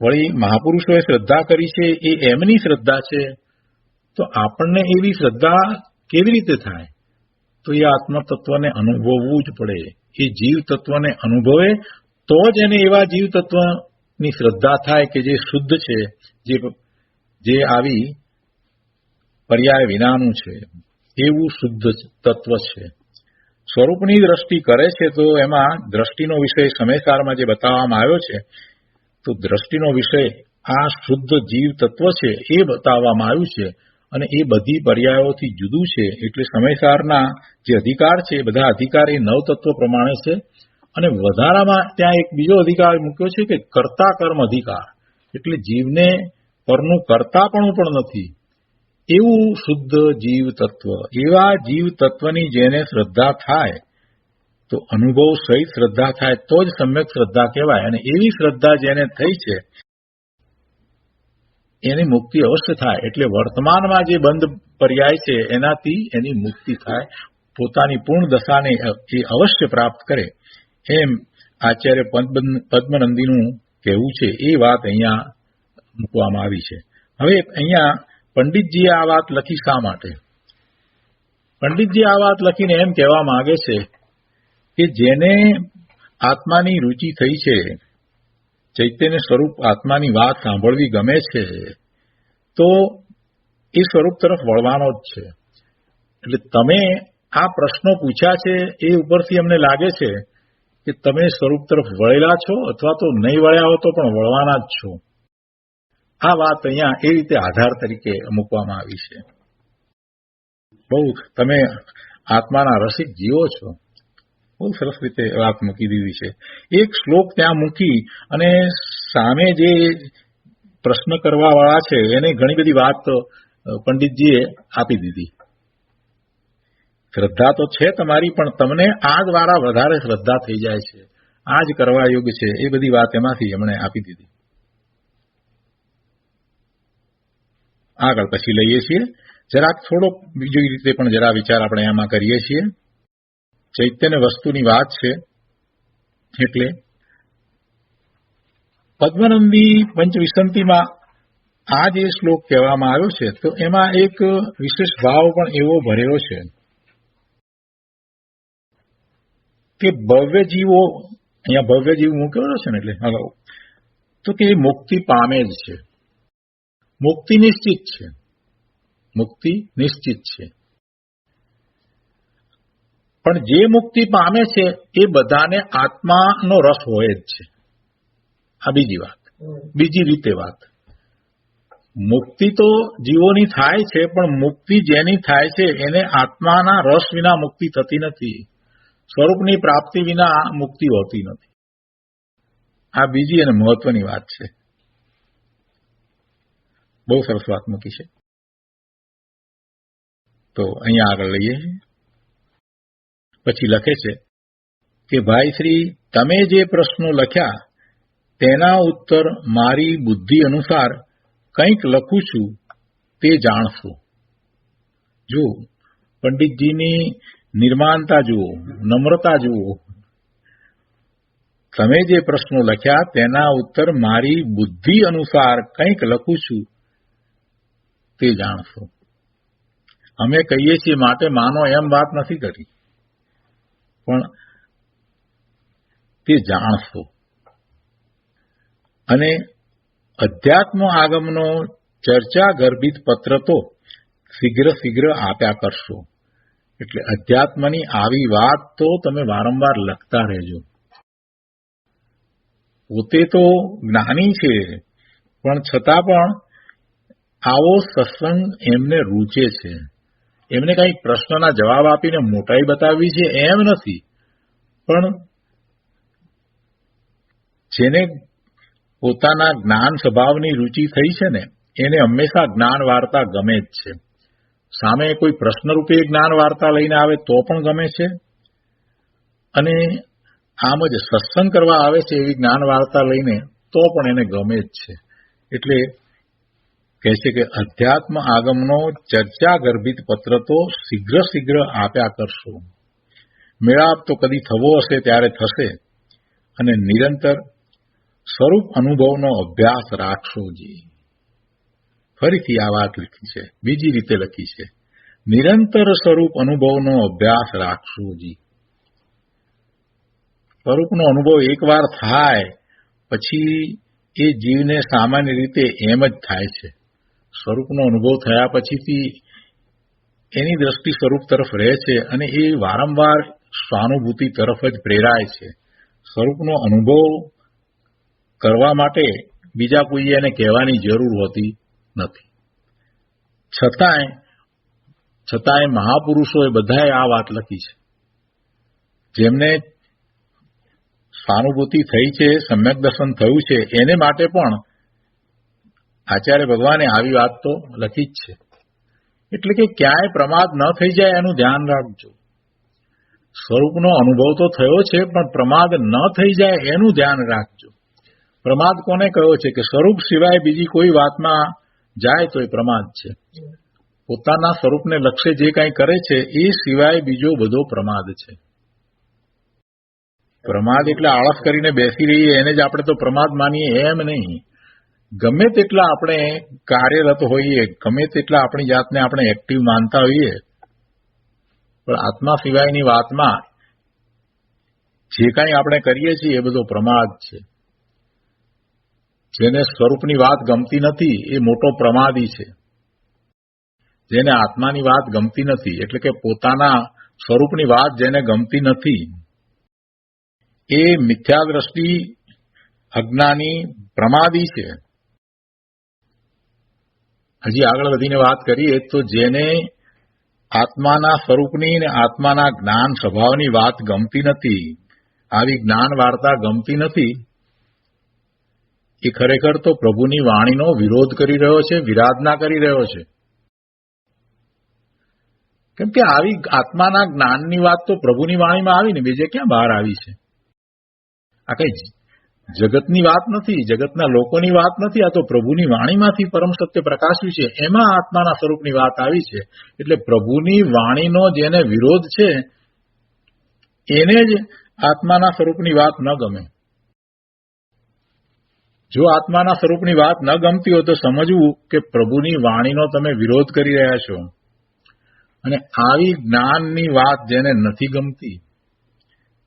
વળી મહાપુરુષોએ શ્રદ્ધા કરી છે એ એમની શ્રદ્ધા છે. તો આપણને એવી શ્રદ્ધા કેવી રીતે થાય? તો એ આત્મતત્વને અનુભવવું જ પડે. એ જીવ તત્વને અનુભવે તો જ એને એવા જીવ તત્વની શ્રદ્ધા થાય કે જે શુદ્ધ છે, જે આવી પર્યાય વિનાનું છે, એવું શુદ્ધ તત્વ છે. સ્વરૂપની દ્રષ્ટિ કરે છે તો એમાં દ્રષ્ટિનો વિષય સમયસારમાં જે બતાવવામાં આવ્યો છે, તો દ્રષ્ટિનો વિષય આ શુદ્ધ જીવ તત્વ છે એ બતાવવામાં આવ્યું છે. અને એ બધી પર્યાયોથી જુદું છે. એટલે સમયસારના જે અધિકાર છે એ બધા અધિકાર એ 9 તત્વ પ્રમાણે છે. અને વધારામાં ત્યાં એક બીજો અધિકાર મૂક્યો છે કે કર્તા કર્મ અધિકાર. એટલે જીવને પરનું કર્તાપણું પણ નથી એવું શુદ્ધ જીવ તત્વ. એવા જીવ તત્વની જેને શ્રદ્ધા થાય, તો અનુભવ સહિત શ્રદ્ધા થાય તો જ સમ્યક શ્રદ્ધા કહેવાય. અને એવી શ્રદ્ધા જેને થઈ છે એની મુક્તિ અવશ્ય થાય. એટલે વર્તમાનમાં જે બંધ પર્યાય છે એનાથી એની મુક્તિ થાય, પોતાની પૂર્ણ દશાને એ અવશ્ય પ્રાપ્ત કરે, એમ આચાર્ય પદ્મનંદીનું કહેવું છે. એ વાત અહીંયા મૂકવામાં આવી છે. હવે અહીંયા પંડિતજીએ આ વાત લખી શા માટે? પંડિતજી આ વાત લખીને એમ કહેવા માંગે છે કે જેને આત્માની રુચિ થઈ છે, ચૈતન્ય સ્વરૂપ આત્માની વાત સાંભળવી ગમે છે, તો એ સ્વરૂપ તરફ વળવાનો જ છે. એટલે તમે આ પ્રશ્નો પૂછ્યા છે એ ઉપરથી અમને લાગે છે કે તમે સ્વરૂપ તરફ વળેલા છો અથવા તો નહીં વળ્યા હો તો પણ વળવાના જ છો. આ વાત અહીંયા એ રીતે આધાર તરીકે મૂકવામાં આવી છે. બહુ તમે આત્માના રસિક જીવો છો, બહુ સરસ રીતે વાત મૂકી દીધી છે. એક શ્લોક ત્યાં મૂકી અને સામે જે પ્રશ્ન કરવા વાળા છે એને ઘણી બધી વાત પંડિતજીએ આપી દીધી. શ્રદ્ધા તો છે તમારી, પણ તમને આ દ્વારા વધારે શ્રદ્ધા થઈ જાય છે, આ જ કરવા યોગ્ય છે, એ બધી વાત એમાંથી એમણે આપી દીધી. આગળ પછી લઈએ છીએ જરાક થોડોક બીજી રીતે પણ જરા વિચાર આપણે એમાં કરીએ છીએ. ચૈતન્ય વસ્તુની વાત છે એટલે પદ્મનંદી પંચવિસંતિમાં આ જે શ્લોક કહેવામાં આવ્યો છે તો એમાં એક વિશેષ ભાવ પણ એવો ભરેલો છે કે ભવ્ય જીવો, અહીંયા ભવ્ય જીવ મૂકેલો છે ને એટલે તો કે એ મુક્તિ પામે જ છે, મુક્તિ નિશ્ચિત છે, મુક્તિ નિશ્ચિત છે. પણ જે મુક્તિ પામે છે એ બધાને આત્માનો રસ હોય જ છે. આ બીજી વાત, બીજી રીતે વાત. મુક્તિ તો જીવોની થાય છે, પણ મુક્તિ જેની થાય છે એને આત્માના રસ વિના મુક્તિ થતી નથી, સ્વરૂપની પ્રાપ્તિ વિના મુક્તિ હોતી નથી. આ બીજી અને મહત્વની વાત છે. બહુ સરસ વાત મૂકી છે. તો અહીંયા આગળ લઈએ. પછી લખે છે કે ભાઈ શ્રી, તમે જે પ્રશ્નો લખ્યા તેના ઉત્તર મારી બુદ્ધિ અનુસાર કંઈક લખું છું તે જાણશો. જુઓ, પંડિતજીની નિર્માણતા જુઓ, નમ્રતા જુઓ. તમે જે પ્રશ્નો લખ્યા તેના ઉત્તર મારી બુદ્ધિ અનુસાર કંઈક લખું છું તે જાણશો. અમે કહીએ છીએ માટે માનો એમ વાત નથી કરી, પણ તે જાણશો. અને અધ્યાત્મ આગમનો ચર્ચા ગર્ભિત પત્ર તો શીઘ્ર આપ્યા કરશો. એટલે અધ્યાત્મની આવી વાત તો તમે વારંવાર લખતા રહેજો. પોતે તો જ્ઞાની છે, પણ છતાં પણ આવો સત્સંગ એમને રૂચે છે. એમને કંઈક પ્રશ્નના જવાબ આપીને મોટાઈ બતાવવી છે એમ નથી, પણ જેને પોતાના જ્ઞાન સ્વભાવની રૂચિ થઈ છે ને એને હંમેશા જ્ઞાન વાર્તા ગમે જ છે. સામે કોઈ પ્રશ્નરૂપે જ્ઞાન વાર્તા લઈને આવે તો પણ ગમે છે, અને આમ જ સત્સંગ કરવા આવે છે એવી જ્ઞાન વાર્તા લઈને તો પણ એને ગમે જ છે. એટલે કહે છે કે અધ્યાત્મ આગમનો ચર્ચા ગર્ભિત પત્ર તો શીઘ્ર આપ્યા કરશો. મેળાપ તો કદી થવો હશે ત્યારે થશે, અને નિરંતર સ્વરૂપ અનુભવનો અભ્યાસ રાખશોજી. ફરીથી આ વાત લખી છે, બીજી રીતે લખી છે, નિરંતર સ્વરૂપ અનુભવનો અભ્યાસ રાખશોજી. સ્વરૂપનો અનુભવ એકવાર થાય પછી એ જીવને સામાન્ય રીતે એમ જ થાય છે. સ્વરૂપનો અનુભવ થયા પછીથી એની દ્રષ્ટિ સ્વરૂપ તરફ રહે છે અને એ વારંવાર સ્વાનુભૂતિ તરફ જ પ્રેરાય છે. સ્વરૂપનો અનુભવ કરવા માટે બીજા કોઈએ એને કહેવાની જરૂર હોતી નથી. છતાંય મહાપુરુષોએ બધાએ આ વાત લખી છે. જેમને સ્વાનુભૂતિ થઈ છે, સમ્યક દર્શન થયું છે, એને માટે પણ આચાર્ય ભગવાને આવી વાત તો લખી જ છે. એટલે કે ક્યાંય પ્રમાદ ન થઈ જાય એનું ધ્યાન રાખજો. સ્વરૂપનો અનુભવ તો થયો છે, પણ પ્રમાદ ન થઈ જાય એનું ધ્યાન રાખજો. પ્રમાદ કોને કહ્યો છે કે સ્વરૂપ સિવાય બીજી કોઈ વાતમાં જાય તો એ પ્રમાદ છે. પોતાના સ્વરૂપને લક્ષ્ય જે કંઈ કરે છે એ સિવાય બીજો બધો પ્રમાદ છે. પ્રમાદ એટલે આળસ કરીને બેસી રહીએ એને જ આપણે તો પ્રમાદ માનીએ એમ નહીં. ગમે તેટલા આપણે કાર્યરત હોઈએ, ગમે તેટલા આપણી જાતને આપણે એક્ટિવ માનતા હોઈએ, પણ આત્મા સિવાયની વાતમાં જે કાંઈ આપણે કરીએ છીએ એ બધો પ્રમાદ છે. જેને સ્વરૂપની વાત ગમતી નથી એ મોટો પ્રમાદી છે. જેને આત્માની વાત ગમતી નથી, એટલે કે પોતાના સ્વરૂપની વાત જેને ગમતી નથી, એ મિથ્યા દ્રષ્ટિ, અજ્ઞાની, પ્રમાદી છે. હજી આગળ વધીને વાત કરીએ તો જેને આત્માના સ્વરૂપની અને આત્માના જ્ઞાન સ્વભાવની વાત ગમતી નથી, આવી જ્ઞાન વાર્તા ગમતી નથી, એ ખરેખર તો પ્રભુની વાણીનો વિરોધ કરી રહ્યો છે, વિરાધના કરી રહ્યો છે. કેમ કે આવી આત્માના જ્ઞાનની વાત તો પ્રભુની વાણીમાં આવી ને બીજે ક્યાં બહાર આવી છે? આ કઈ જગતની વાત નથી, જગતના લોકોની વાત નથી, આ તો પ્રભુની વાણીમાંથી પરમ સત્ય પ્રકાશ્યું છે, એમાં આત્માના સ્વરૂપની વાત આવી છે. એટલે પ્રભુની વાણીનો જેને વિરોધ છે એને જ આત્માના સ્વરૂપની વાત ન ગમે. જો આત્માના સ્વરૂપની વાત ન ગમતી હોય તો સમજવું કે પ્રભુની વાણીનો તમે વિરોધ કરી રહ્યા છો. અને આવી જ્ઞાનની વાત જેને નથી ગમતી,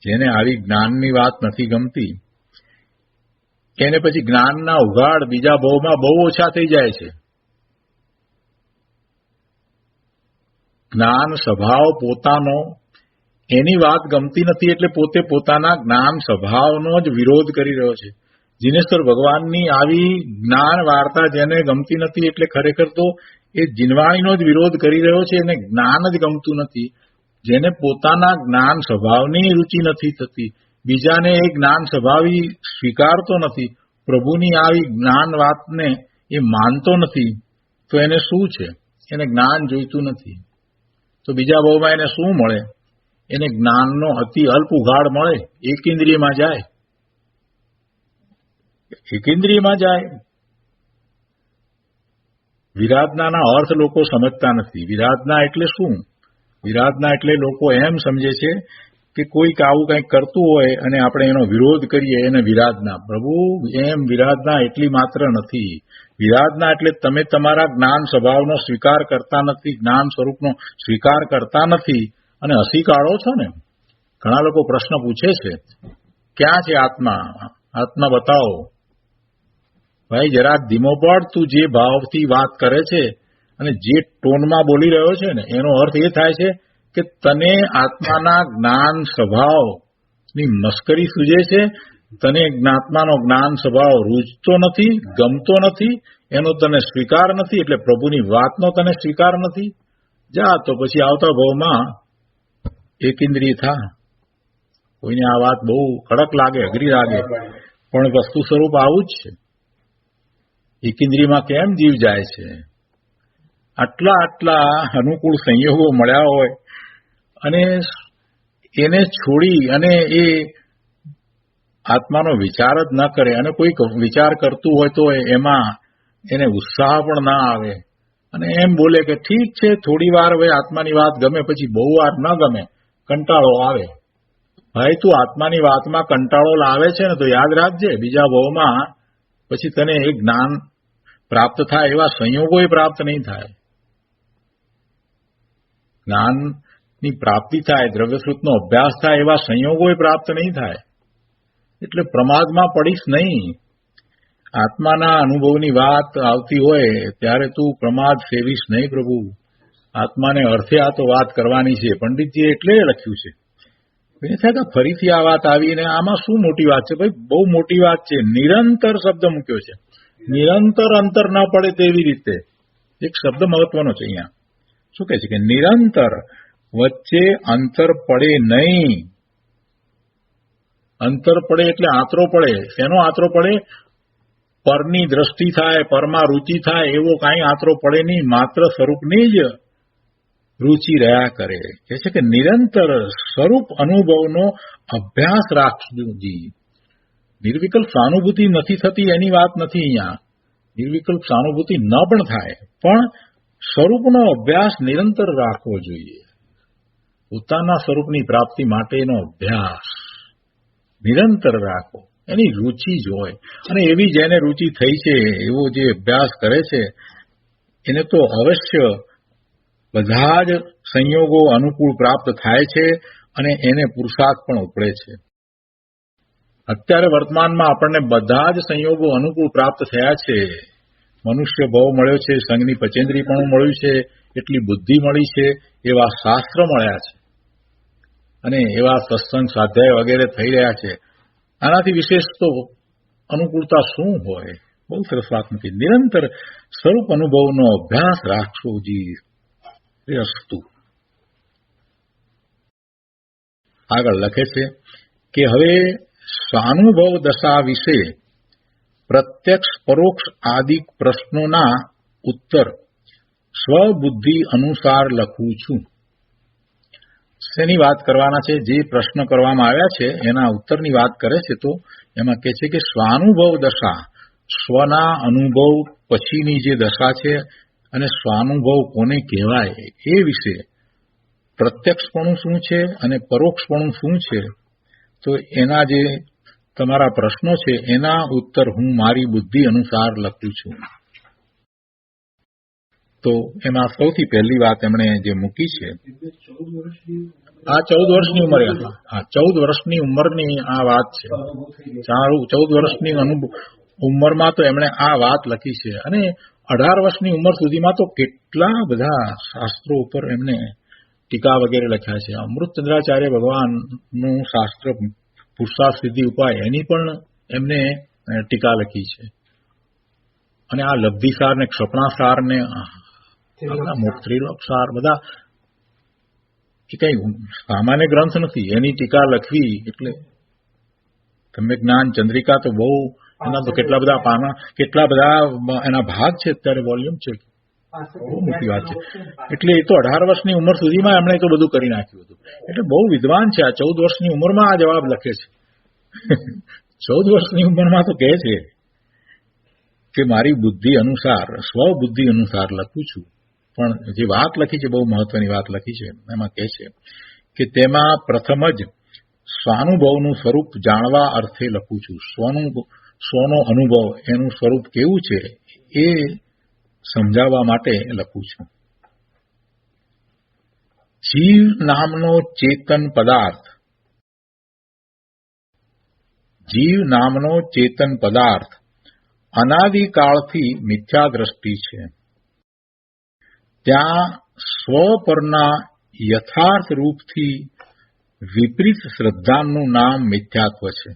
જેને આવી જ્ઞાનની વાત નથી ગમતી, એને પછી જ્ઞાનના ઉઘાડ બીજા ભાવમાં બહુ ઓછા થઈ જાય છે. જ્ઞાન સ્વભાવ પોતાનો એની વાત ગમતી નથી એટલે પોતે પોતાના જ્ઞાન સ્વભાવનો જ વિરોધ કરી રહ્યો છે. જીનેશ્વર ભગવાનની આવી જ્ઞાન વાર્તા જેને ગમતી નથી એટલે ખરેખર તો એ જીનવાણીનો જ વિરોધ કરી રહ્યો છે, એને જ્ઞાન જ ગમતું નથી. જેને પોતાના જ્ઞાન સ્વભાવની રુચિ નથી થતી, બીજાને એ જ્ઞાન સ્વભાવી સ્વીકારતો નથી, પ્રભુની આવી જ્ઞાન વાતને એ માનતો નથી, તો એને શું છે? એને જ્ઞાન જોઈતું નથી. તો બીજા ભાવમાં એને શું મળે? એને જ્ઞાનનો અતિ અલ્પ ઉઘાડ મળે, એકેન્દ્રિયમાં જાય. એકેન્દ્રિયમાં જાય. વિરાધનાના અર્થ લોકો સમજતા નથી. વિરાધના એટલે શું? વિરાધના એટલે લોકો એમ સમજે છે કે કોઈક આવું કંઈક કરતું હોય અને આપણે એનો વિરોધ કરીએ, એને વિરાધના. પ્રભુ એમ વિરાધના એટલી માત્ર નથી. વિરાધના એટલે તમે તમારા જ્ઞાન સ્વભાવનો સ્વીકાર કરતા નથી, જ્ઞાન સ્વરૂપનો સ્વીકાર કરતા નથી અને હસી કાઢો છો ને. ઘણા લોકો પ્રશ્ન પૂછે છે, ક્યાં છે આત્મા? આત્મા બતાવો. ભાઈ જરા ધીમો પડ, તું જે ભાવથી વાત કરે છે અને જે ટોનમાં બોલી રહ્યો છે ને એનો અર્થ એ થાય છે કે તને આત્માના જ્ઞાન સ્વભાવની મસ્કરી સૂજે છે, તને આત્માનો જ્ઞાન સ્વભાવ રૂચતો નથી, ગમતો નથી, એનો તને સ્વીકાર નથી, એટલે પ્રભુની વાતનો તને સ્વીકાર નથી. જા તો પછી આવતા ભાવમાં એકેન્દ્રિય થા. કોઈને આ વાત બહુ કડક લાગે, અઘરી લાગે, પણ વસ્તુ સ્વરૂપ આવું જ છે. એકેન્દ્રિયમાં કેમ જીવ જાય છે? આટલા અનુકૂળ સંયોગો મળ્યા હોય અને એને છોડી અને એ આત્માનો વિચાર જ ન કરે અને કોઈક વિચાર કરતું હોય તો એમાં એને ઉત્સાહ પણ ના આવે અને એમ બોલે કે ઠીક છે, થોડી વાર હવે આત્માની વાત ગમે, પછી બહુ વાર ન ગમે, કંટાળો આવે. ભાઈ તું આત્માની વાતમાં કંટાળો લાવે છે ને તો યાદ રાખજે, બીજા ભાવમાં પછી તને એ જ્ઞાન પ્રાપ્ત થાય એવા સંયોગો પ્રાપ્ત નહીં થાય. જ્ઞાનની પ્રાપ્તિ થાય, દ્રવ્યશ્રુતનો અભ્યાસ થાય એવા સંયોગો પ્રાપ્ત નહીં થાય. એટલે પ્રમાદમાં પડીશ નહીં. આત્માના અનુભવની વાત આવતી હોય ત્યારે તું પ્રમાદ સેવીશ નહીં. પ્રભુ આત્માને અર્થે આ તો વાત કરવાની છે, પંડિતજીએ એટલે લખ્યું છે. એ થાય કે ફરીથી આ વાત આવીને આમાં શું મોટી વાત છે? ભાઈ બહુ મોટી વાત છે. નિરંતર શબ્દ મૂક્યો છે, નિરંતર અંતર ન પડે તેવી રીતે. એક શબ્દ મહત્વનો છે અહીંયા. શું કહે છે કે નિરંતર, વચ્ચે અંતર પડે નહીં. અંતર પડે એટલે આતરો પડે. શેનો આતરો પડે? પરની દ્રષ્ટિ થાય, પરમાં રુચિ થાય એવો કાંઈ આતરો પડે નહીં. માત્ર સ્વરૂપની જ રુચિ રહ્યા કરે. કહે છે કે નિરંતર સ્વરૂપ અનુભવનો અભ્યાસ રાખજો. નિર્વિકલ્પ સાનુભૂતિ નથી થતી એની વાત નથી અહીંયા. નિર્વિકલ્પ સાનુભૂતિ ન પણ થાય, પણ સ્વરૂપનો અભ્યાસ નિરંતર રાખવો જોઈએ. પોતાના સ્વરૂપની પ્રાપ્તિ માટેનો અભ્યાસ નિરંતર રાખો. એની રુચિ જ હોય અને એવી જેને રુચિ થઈ છે એવો જે અભ્યાસ કરે છે એને તો અવશ્ય બધા જ સંયોગો અનુકૂળ પ્રાપ્ત થાય છે અને એને પુરુષાર્થ પણ ઉપડે છે. અત્યારે વર્તમાનમાં આપણને બધા જ સંયોગો અનુકૂળ પ્રાપ્ત થયા છે. મનુષ્ય ભાવ મળ્યો છે, સંઘની પચેન્દ્રીપણું મળ્યું છે, એટલી બુદ્ધિ મળી છે, એવા શાસ્ત્ર મળ્યા છે અને એવા સત્સંગ સ્વાધ્યાય વગેરે થઈ રહ્યા છે. આનાથી વિશેષ તો અનુકૂળતા શું હોય? બહુ સરસ વાત નથી. નિરંતર સ્વરૂપ અનુભવનો અભ્યાસ રાખશો જી. અસ્તુ. આગળ લખે છે કે હવે સ્વાનુભવ દશા વિશે પ્રત્યક્ષ પરોક્ષ આદિ પ્રશ્નોના ઉત્તર સ્વબુદ્ધિ અનુસાર લખું છું. શેની વાત કરવાના છે? જે પ્રશ્ન કરવામાં આવ્યા છે એના ઉત્તરની વાત કરે છે. તો એમાં કહે છે કે સ્વાનુભવ દશા, સ્વના અનુભવ પછીની જે દશા છે અને સ્વાનુભવ કોને કહેવાય એ વિશે પ્રત્યક્ષપણું શું છે અને પરોક્ષપણું શું છે, તો એના જે તમારા પ્રશ્નો છે એના ઉત્તર હું મારી બુદ્ધિ અનુસાર લખું છું. તો એમાં સૌથી પહેલી વાત એમણે જે મૂકી છે, આ 14 વર્ષની ઉંમરે, 14 વર્ષની ઉંમરની આ વાત છે. 14 વર્ષની ઉંમરમાં તો એમણે આ વાત લખી છે અને 18 વર્ષની ઉંમર સુધીમાં તો કેટલા બધા શાસ્ત્રો ઉપર એમને ટીકા વગેરે લખ્યા છે. અમૃતચંદ્રાચાર્ય ભગવાનનું શાસ્ત્ર પુરુષાર્થ સિદ્ધિ ઉપાય એની પણ એમને ટીકા લખી છે. અને આ લબ્ધિસાર ને ક્ષપણાસાર ને ત્રિલોકસાર બધા એ કઈ સામાન્ય ગ્રંથ નથી. એની ટીકા લખવી એટલે તમે જ્ઞાન ચંદ્રિકા તો બહુ, એના તો કેટલા બધા પાના, કેટલા બધા એના ભાગ છે, અત્યારે વોલ્યુમ છે, બહુ મોટી વાત છે. એટલે એ તો 18 વર્ષની ઉંમર સુધીમાં એમણે તો બધું કરી નાખ્યું હતું. એટલે બહુ વિદ્વાન છે. આ 14 વર્ષની ઉંમરમાં આ જવાબ લખે છે. 14 વર્ષની ઉંમરમાં તો કહે છે કે મારી બુદ્ધિ અનુસાર, સ્વબુદ્ધિ અનુસાર લખું છું. પણ જે વાત લખી છે બહુ મહત્વની વાત લખી છે. એમાં કહે છે કે તેમાં પ્રથમ જ સ્વાનુભવનું સ્વરૂપ જાણવા અર્થે લખું છું. સ્વનો અનુભવ, એનું સ્વરૂપ કેવું છે એ સમજાવવા માટે લખું છું. જીવ નામનો ચેતન પદાર્થ, જીવ નામનો ચેતન પદાર્થ અનાદિકાળથી મિથ્યા દ્રષ્ટિ છે. ત્યાં સ્વ પરના યથાર્થ રૂપથી વિપરીત શ્રદ્ધાનું નામ મિથ્યાત્વ છે.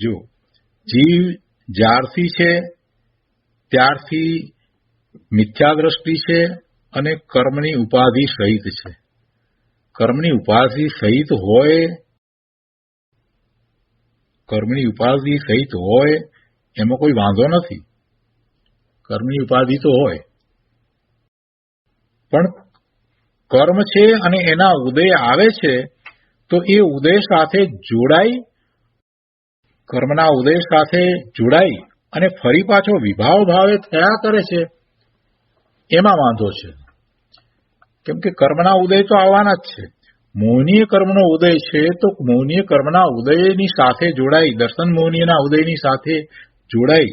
જો જીવ જ્યારથી છે ત્યારથી મિથ્યા દ્રષ્ટિ છે અને કર્મની ઉપાધિ સહિત છે. કર્મની ઉપાધિ સહિત હોય, કર્મની ઉપાધિ સહિત હોય એમાં કોઈ વાંધો નથી. કર્મની ઉપાધિ તો હોય, પણ કર્મ છે અને એના ઉદય આવે છે તો એ ઉદય સાથે જોડાઈ, કર્મના ઉદય સાથે જોડાઈ અને ફરી પાછો વિભાવ ભાવે થયા કરે છે, એમાં વાંધો છે. કેમ કે કર્મના ઉદય તો આવવાના જ છે. મોહનીય કર્મનો ઉદય છે તો મોહનીય કર્મના ઉદયની સાથે જોડાઈ, દર્શન મોહનીયના ઉદયની સાથે જોડાઈ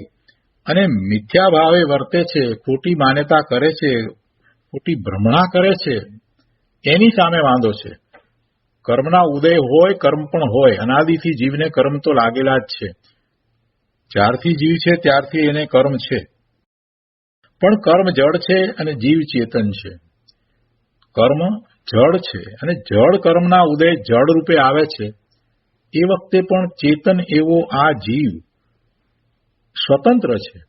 અને મિથ્યા ભાવે વર્તે છે, ખોટી માન્યતા કરે છે, ખોટી ભ્રમણા કરે છે, એની સામે વાંધો છે. કર્મના ઉદય હોય, કર્મ પણ હોય. અનાદિથી જીવને કર્મ તો લાગેલા જ છે. જ્યારથી જીવ છે ત્યારથી એને કર્મ છે. પણ કર્મ જડ છે અને જીવ ચેતન છે. કર્મ જડ છે અને જડ કર્મના ઉદય જડ રૂપે આવે છે. એ વખતે પણ ચેતન એવો આ જીવ સ્વતંત્ર છે.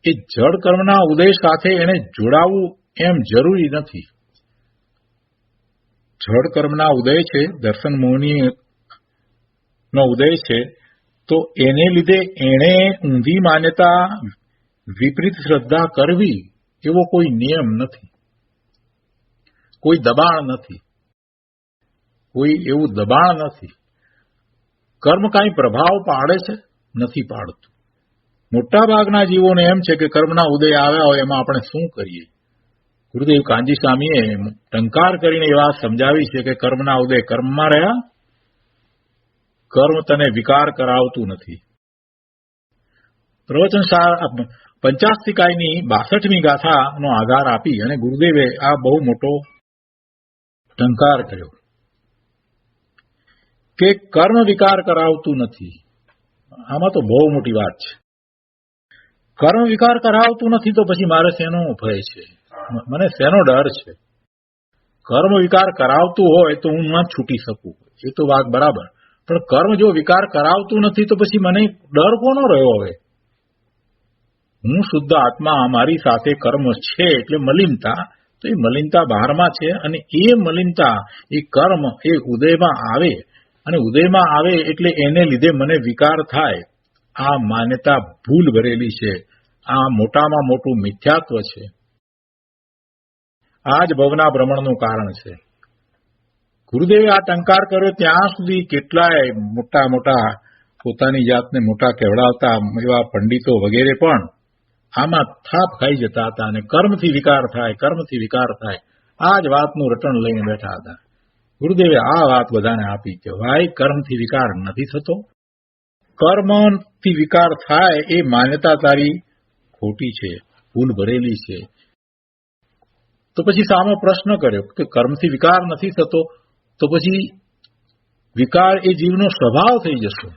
એ જડ કર્મના ઉદય સાથે એને જોડાવવું એમ જરૂરી નથી. જડ કર્મના ઉદય છે, દર્શન મોહનીનો ઉદય છે, તો એને લીધે એણે ઊંધી માન્યતા, વિપરીત શ્રદ્ધા કરવી એવો કોઈ નિયમ નથી, કોઈ દબાણ નથી, કોઈ એવું દબાણ નથી. કર્મ કાંઈ પ્રભાવ પાડે છે? નથી પાડતું. મોટાભાગના જીવોને એમ છે કે કર્મના ઉદય આવ્યા હોય એમાં આપણે શું કરીએ. ગુરુદેવ કાનજી સ્વામીએ ટંકાર કરીને એ વાત સમજાવી છે કે કર્મના ઉદય કર્મમાં રહ્યા, કર્મ તને વિકાર કરાવતું નથી. પ્રવચન 50 62મી ગાથાનો આધાર આપી અને ગુરુદેવે આ બહુ મોટો ટંકાર કર્યો કે કર્મ વિકાર કરાવતું નથી. આમાં તો બહુ મોટી વાત છે. કર્મ વિકાર કરાવતું નથી તો પછી મારે શેનો ભય છે, મને શેનો ડર છે? કર્મ વિકાર કરાવતું હોય તો હું ન છૂટી શકું, એ તો વાત બરાબર. પણ કર્મ જો વિકાર કરાવતું નથી તો પછી મને ડર કોનો રહ્યો? હવે હું શુદ્ધ આત્મા, મારી સાથે કર્મ છે એટલે મલિનતા, તો એ મલિનતા બહારમાં છે અને એ મલિનતા, એ કર્મ એ ઉદયમાં આવે અને ઉદયમાં આવે એટલે એને લીધે મને વિકાર થાય. આ માન્યતા ભૂલ ભરેલી છે. આ મોટામાં મોટું મિથ્યાત્વ છે. આ જ ભવના ભ્રમણનું કારણ છે. ગુરુદેવે આ ટંકાર કર્યો ત્યાં સુધી કેટલાય મોટા મોટા પોતાની જાતને મોટા કહેવડાવતા એવા પંડિતો વગેરે પણ આમાં થાપ ખાઈ જતા હતા અને કર્મથી વિકાર થાય, કર્મથી વિકાર થાય, આ જ વાતનું રટણ લઈને બેઠા હતા. ગુરુદેવે આ વાત બધાને આપી કે ભાઈ, કર્મથી વિકાર નથી થતો. કર્મથી વિકાર થાય એ માન્યતા તારી ખોટી છે, ભૂલ ભરેલી છે. તો પછી સામો પ્રશ્ન કર્યો કે કર્મથી વિકાર નથી થતો તો પછી વિકાર એ જીવનો સ્વભાવ થઈ જશે.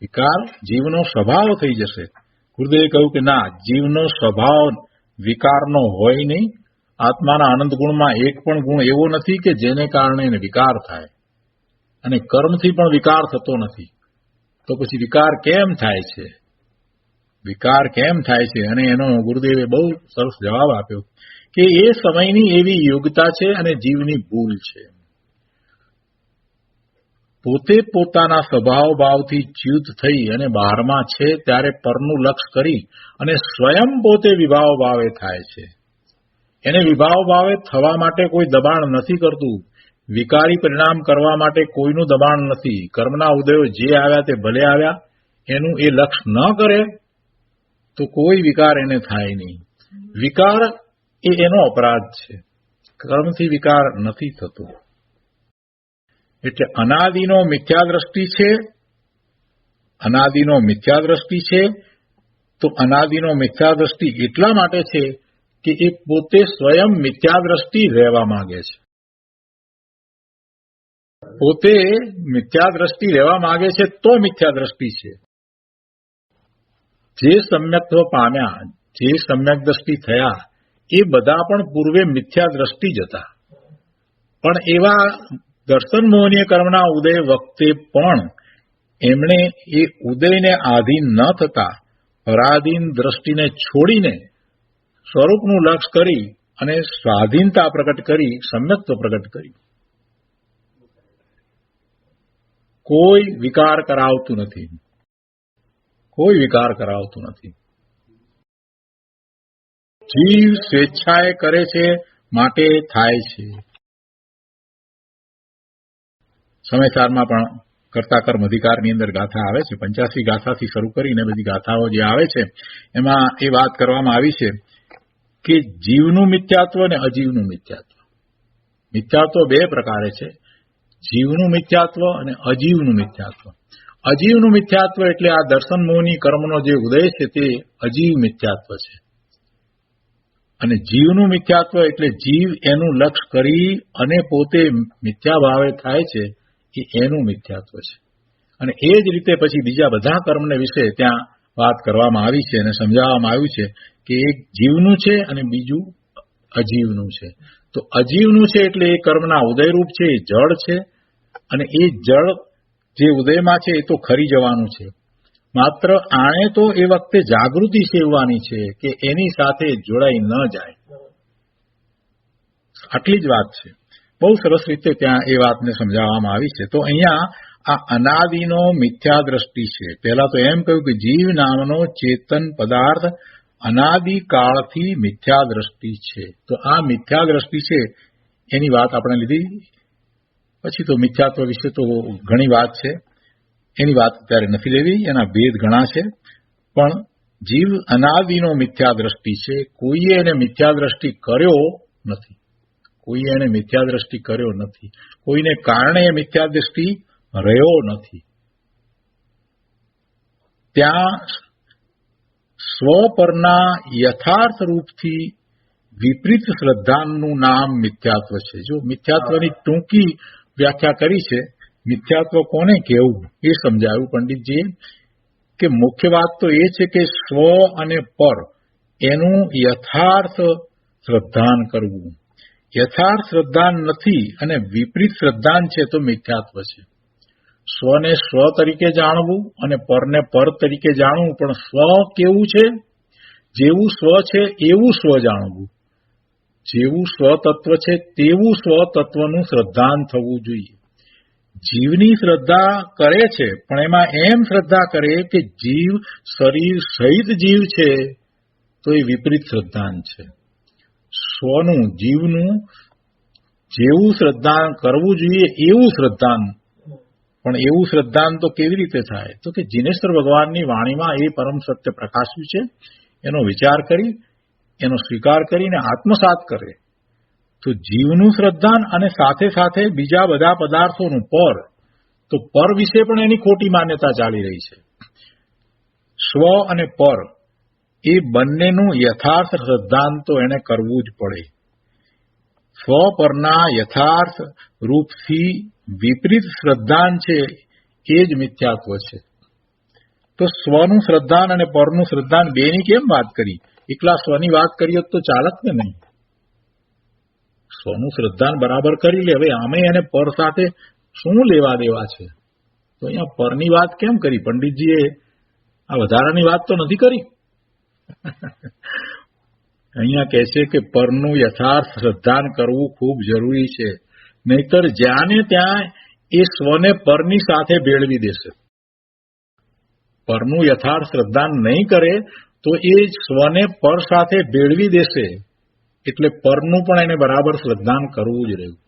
વિકાર જીવનો સ્વભાવ થઈ જશે. ગુરુદેવે કહ્યું કે ના, જીવનો સ્વભાવ વિકારનો હોય નહીં. આત્માના આનંદ ગુણમાં એક પણ ગુણ એવો નથી કે જેને કારણે એને વિકાર થાય, અને કર્મથી પણ વિકાર થતો નથી. તો પછી વિકાર કેમ થાય છે? વિકાર કેમ થાય છે? અને એનો ગુરુદેવે બહુ સરસ જવાબ આપ્યો કે એ સમયની એવી યોગ્યતા છે અને જીવની ભૂલ છે. પોતે પોતાના સ્વભાવ ભાવથી ચ્યુત થઈ અને બહારમાં છે ત્યારે પરનું લક્ષ કરી અને સ્વયં પોતે વિભાવ ભાવે થાય છે. એને વિભાવ ભાવે થવા માટે કોઈ દબાણ નથી કરતું. વિકારી પરિણામ કરવા માટે કોઈનું દબાણ નથી. કર્મના ઉદયો જે આવ્યા તે ભલે આવ્યા, એનું એ લક્ષ ન કરે તો કોઈ વિકાર એને થાય નહીં. વિકાર એ એનો અપરાધ છે. કર્મથી વિકાર નથી થતો. એટલે અનાદિનો મિથ્યા દ્રષ્ટિ છે. અનાદિનો મિથ્યા દ્રષ્ટિ છે તો અનાદિનો મિથ્યા દ્રષ્ટિ એટલા માટે છે કે એ પોતે સ્વયં મિથ્યા દ્રષ્ટિ રહેવા માંગે છે. પોતે મિથ્યા દ્રષ્ટિ રહેવા માંગે છે તો મિથ્યા દ્રષ્ટિ છે. જે સમ્યક્ત્વ પામ્યા, જે સમ્યક દ્રષ્ટિ થયા, એ બધા પણ પૂર્વે મિથ્યા દ્રષ્ટિ જ હતા. પણ એવા દર્શન મોહનીય કર્મના ઉદય વખતે પણ એમણે એ ઉદયને આધીન ન થતા પરાધીન દ્રષ્ટિને છોડીને સ્વરૂપનું લક્ષ કરી અને સ્વાધીનતા પ્રગટ કરી, સમ્યક્ત્વ પ્રગટ કરી. કોઈ વિકાર કરાવતું નથી. કોઈ વિકાર કરાવતું નથી. જીવ સ્વેચ્છાએ કરે છે માટે થાય છે. સમયસારમાં પણ કર્તા કર્મ અધિકારની અંદર ગાથા આવે છે. 85 ગાથાથી શરૂ કરીને બધી ગાથાઓ જે આવે છે એમાં એ વાત કરવામાં આવી છે કે જીવનું મિથ્યાત્વ અને અજીવનું મિથ્યાત્વ. મિથ્યાત્વ બે પ્રકારે છે, જીવનું મિથ્યાત્વ અને અજીવનું મિથ્યાત્વ. અજીવનું મિથ્યાત્વ એટલે આ દર્શન મોહની કર્મનો જે ઉદય છે તે અજીવ મિથ્યાત્વ છે. અને જીવનું મિથ્યાત્વ એટલે જીવ એનું લક્ષ કરી અને પોતે મિથ્યા ભાવે થાય છે, એ એનું મિથ્યાત્વ છે. અને એ જ રીતે પછી બીજા બધા કર્મને વિશે ત્યાં વાત કરવામાં આવી છે અને સમજાવવામાં આવ્યું છે કે એક જીવનું છે અને બીજું અજીવનું છે. તો અજીવનું છે એટલે એ કર્મના ઉદયરૂપ છે, એ જળ છે, અને એ જળ જે ઉદયમાં છે એ તો ખરી જવાનું છે. માત્ર આણે તો એ વખતે જાગૃતિ સેવવાની છે કે એની સાથે જોડાઈ ન જાય. આટલી જ વાત છે. બહુ સરસ રીતે ત્યાં એ વાતને સમજાવવામાં આવી છે. તો અહીંયા આ અનાદિનો મિથ્યા દ્રષ્ટિ છે. પહેલા તો એમ કહ્યું કે જીવ નામનો ચેતન પદાર્થ અનાદિકાળથી મિથ્યા દ્રષ્ટિ છે. તો આ મિથ્યા દ્રષ્ટિ છે એની વાત આપણે લીધી. પછી તો મિથ્યાત્વ વિશે તો ઘણી વાત છે, એની વાત અત્યારે નથી લેવી, એના ભેદ ઘણા છે. પણ જીવ અનાદિનો મિથ્યા દ્રષ્ટિ છે. કોઈએ એને મિથ્યા દ્રષ્ટિ કર્યો નથી. કોઈએ એને મિથ્યા દ્રષ્ટિ કર્યો નથી. કોઈને કારણે એ મિથ્યા દ્રષ્ટિ રહ્યો નથી. ત્યાં સ્વ પરના યથાર્થ રૂપથી વિપરીત શ્રદ્ધાનું નામ મિથ્યાત્વ છે. જો મિથ્યાત્વની ટૂંકી વ્યાખ્યા કરી છે. મિથ્યાત્વ કોને કહેવું એ સમજાવ્યું પંડિતજીએ કે મુખ્ય વાત તો એ છે કે સ્વ અને પર એનું યથાર્થ શ્રદ્ધાન કરવું. યથાર્થ શ્રદ્ધાન નથી અને વિપરીત શ્રદ્ધાન છે તો મિથ્યાત્વ છે. સ્વને સ્વ તરીકે જાણવું અને પરને પર તરીકે જાણવું, પણ સ્વ કેવું છે? જેવું સ્વ છે એવું સ્વ જાણવું. જેવું સ્વતત્વ છે તેવું સ્વતત્વનું શ્રદ્ધાન થવું જોઈએ. જીવની શ્રદ્ધા કરે છે, પણ એમાં એમ શ્રદ્ધા કરે કે જીવ શરીર સહિત જીવ છે, તો એ વિપરીત શ્રદ્ધાન છે. સ્વનું, જીવનું જેવું શ્રદ્ધાન કરવું જોઈએ એવું શ્રદ્ધાન. પણ એવું શ્રદ્ધાન તો કેવી રીતે થાય? તો કે જિનેશ્વર ભગવાનની વાણીમાં એ પરમ સત્ય પ્રકાશ્યું છે, એનો વિચાર કરી, એનો સ્વીકાર કરીને આત્મસાત કરે તો જીવનું શ્રદ્ધાન અને સાથે સાથે બીજા બધા પદાર્થોનું પર. તો પર વિશે પણ એની ખોટી માન્યતા ચાલી રહી છે. સ્વ અને પર એ બંનેનું યથાર્થ શ્રદ્ધાન તો એને કરવું જ પડે. સ્વ પરના યથાર્થ રૂપથી વિપરીત શ્રદ્ધાન છે એ જ મિથ્યાત્વ છે. તો સ્વનું શ્રદ્ધાન અને પરનું શ્રદ્ધાન બેની કેમ વાત કરી? એકલા સ્વની વાત કરીએ તો ચાલત ને નહીં. સ્વનું શ્રદ્ધાન બરાબર કરી લે. હવે આમે એને પર સાથે શું લેવા દેવા છે? તો અહીંયા પરની વાત કેમ કરી? પંડિતજીએ આ વધારાની વાત તો નથી કરી. અહીંયા કહે છે કે પરનું યથાર્થ શ્રદ્ધાન કરવું ખૂબ જરૂરી છે, નહીતર જ્યાં ને ત્યાં એ સ્વને પરની સાથે ભેળવી દેશે. પરનું યથાર્થ શ્રદ્ધાન નહીં કરે તો એ સ્વને પર સાથે ભેળવી દેશે. એટલે પરનું પણ એને બરાબર શ્રદ્ધાન કરવું જ રહ્યું.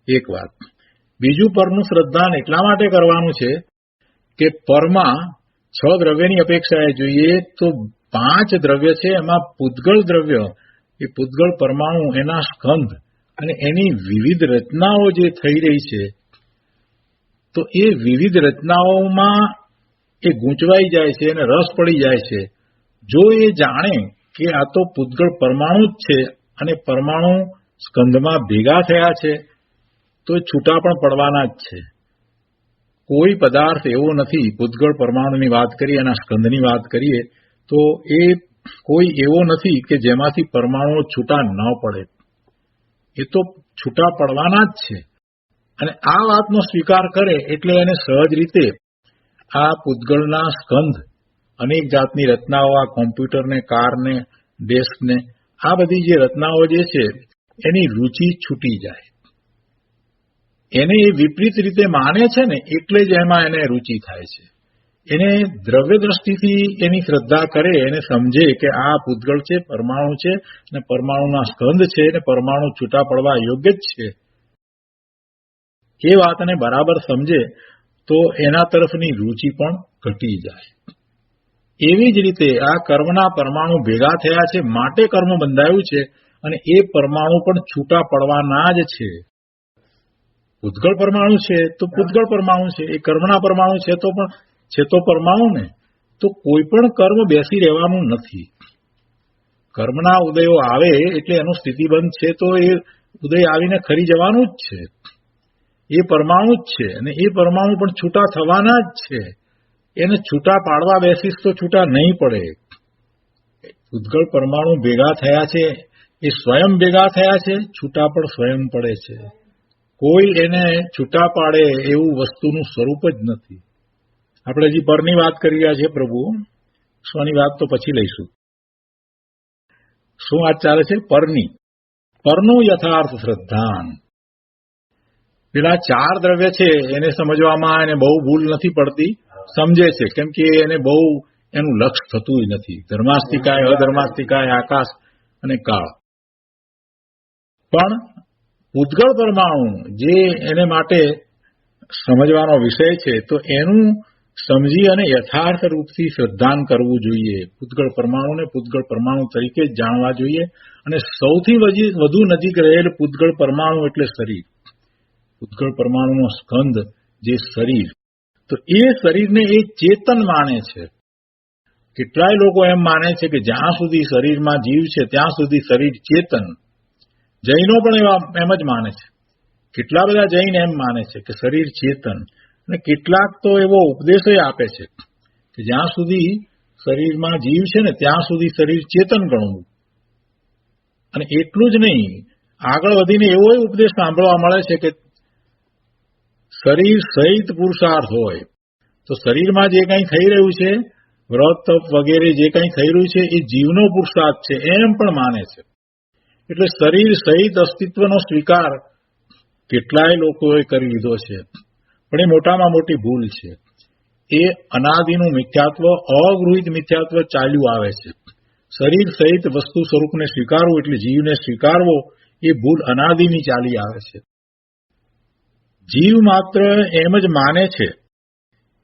એક વાત. બીજું, પરનું શ્રદ્ધાન એટલા માટે કરવાનું છે કે પરમાં 6 દ્રવ્યની અપેક્ષાએ જોઈએ તો 5 દ્રવ્ય છે, એમાં પૂતગળ દ્રવ્ય, એ પૂતગળ પરમાણુ, એના સ્કંધ અને એની વિવિધ રચનાઓ જે થઈ રહી છે, તો એ વિવિધ રચનાઓમાં એ ગૂંચવાઈ જાય છે અને રસ પડી જાય છે. જો એ જાણે કે આ તો પૂતગળ પરમાણુ જ છે અને પરમાણુ સ્કંધમાં ભેગા થયા છે, તો એ છૂટા પણ પડવાના જ છે. કોઈ પદાર્થ એવો નથી, પૂતગળ પરમાણુની વાત કરીએ, એના સ્કંધની વાત કરીએ, તો એ કોઈ એવો નથી કે જેમાંથી પરમાણુઓ છૂટા ન પડે. એ તો છૂટા પડવાના જ છે. અને આ વાતનો સ્વીકાર કરે એટલે એને સહજ રીતે આ પૂતગળના સ્કંધ, અનેક જાતની રચનાઓ, આ કોમ્પ્યુટરને, કારને, ડેસ્કને, આ બધી જે રચનાઓ જે છે એની રુચિ છૂટી જાય. એને એ વિપરીત રીતે માને છે ને એટલે જ એમાં એને રુચિ થાય છે. એને દ્રવ્ય દ્રષ્ટિથી એની શ્રદ્ધા કરે, એને સમજે કે આ પૂતગળ છે, પરમાણુ છે, ને પરમાણુના સ્કંધ છે, ને પરમાણુ છૂટા પડવા યોગ્ય જ છે. એ વાતને બરાબર સમજે તો એના તરફની રુચિ પણ ઘટી જાય. એવી જ રીતે આ કર્મના પરમાણુ ભેગા થયા છે માટે કર્મ બંધાયું છે, અને એ પરમાણુ પણ છૂટા પડવાના જ છે. પૂતગળ પરમાણુ છે તો પૂતગળ પરમાણુ છે, એ કર્મના પરમાણુ છે તો પણ છે તો પરમાણુ ને. તો કોઈ પણ કર્મ બેસી રહેવાનું નથી. કર્મના ઉદયો આવે એટલે એનું સ્થિતિબંધ છે, તો એ ઉદય આવીને ખરી જવાનું જ છે. એ પરમાણુ જ છે અને એ પરમાણુ પણ છૂટા થવાના જ છે. એને છૂટા પાડવા બેસીશ તો છૂટા નહીં પડે. પૂતગળ પરમાણુ ભેગા થયા છે, એ સ્વયં ભેગા થયા છે, છૂટા પણ સ્વયં પડે છે. કોઈ એને છૂટા પાડે એવું વસ્તુનું સ્વરૂપ જ નથી. આપણે હજી પરની વાત કરી રહ્યા છીએ પ્રભુ, સ્વની વાત તો પછી લઈશું. શું વાત ચાલે છે? પરની. પરનું યથાર્થ શ્રદ્ધાન. પેલા 4 દ્રવ્ય છે એને સમજવામાં એને બહુ ભૂલ નથી પડતી, સમજે છે, કેમ કે એને બહુ એનું લક્ષ થતું નથી. ધર્માસ્તિકાય, અધર્માસ્તિકાય, આકાશ અને કાળ. પણ પૂતગળ પરમાણુ જે એને માટે સમજવાનો વિષય છે, તો એનું સમજી અને યથાર્થ રૂપથી શ્રદ્ધાન કરવું જોઈએ. પૂતગળ પરમાણુને પૂતગળ પરમાણુ તરીકે જ જાણવા જોઈએ. અને સૌથી વધુ નજીક રહેલ પૂતગળ પરમાણુ એટલે શરીર. પૂતગળ પરમાણુનો સ્કંધ જે શરીર, તો એ શરીરને એ ચેતન માને છે. કેટલાય લોકો એમ માને છે કે જ્યાં સુધી શરીરમાં જીવ છે ત્યાં સુધી શરીર ચેતન. જૈનો પણ એમ જ માને છે. કેટલા બધા જૈન એમ માને છે કે શરીર ચેતન. અને કેટલાક તો એવો ઉપદેશો આપે છે કે જ્યાં સુધી શરીરમાં જીવ છે ને ત્યાં સુધી શરીર ચેતન ગણવું. અને એટલું જ નહીં, આગળ વધીને એવો ઉપદેશ સાંભળવા મળે છે કે શરીર સહિત પુરુષાર્થ હોય તો શરીરમાં જે કંઈ થઈ રહ્યું છે, વ્રત તપ વગેરે જે કંઈ થઈ રહ્યું છે એ જીવનો પુરુષાર્થ છે એમ પણ માને છે. એટલે શરીર સહિત અસ્તિત્વનો સ્વીકાર કેટલાય લોકોએ કરી લીધો છે, પણ એ મોટામાં મોટી ભૂલ છે. એ અનાદિનું મિથ્યાત્વ, અગૃહિત મિથ્યાત્વ ચાલ્યું આવે છે. શરીર સહિત વસ્તુ સ્વરૂપને સ્વીકારવું એટલે જીવને સ્વીકારવો એ ભૂલ અનાદિની ચાલી આવે છે. જીવ માત્ર એમ જ માને છે,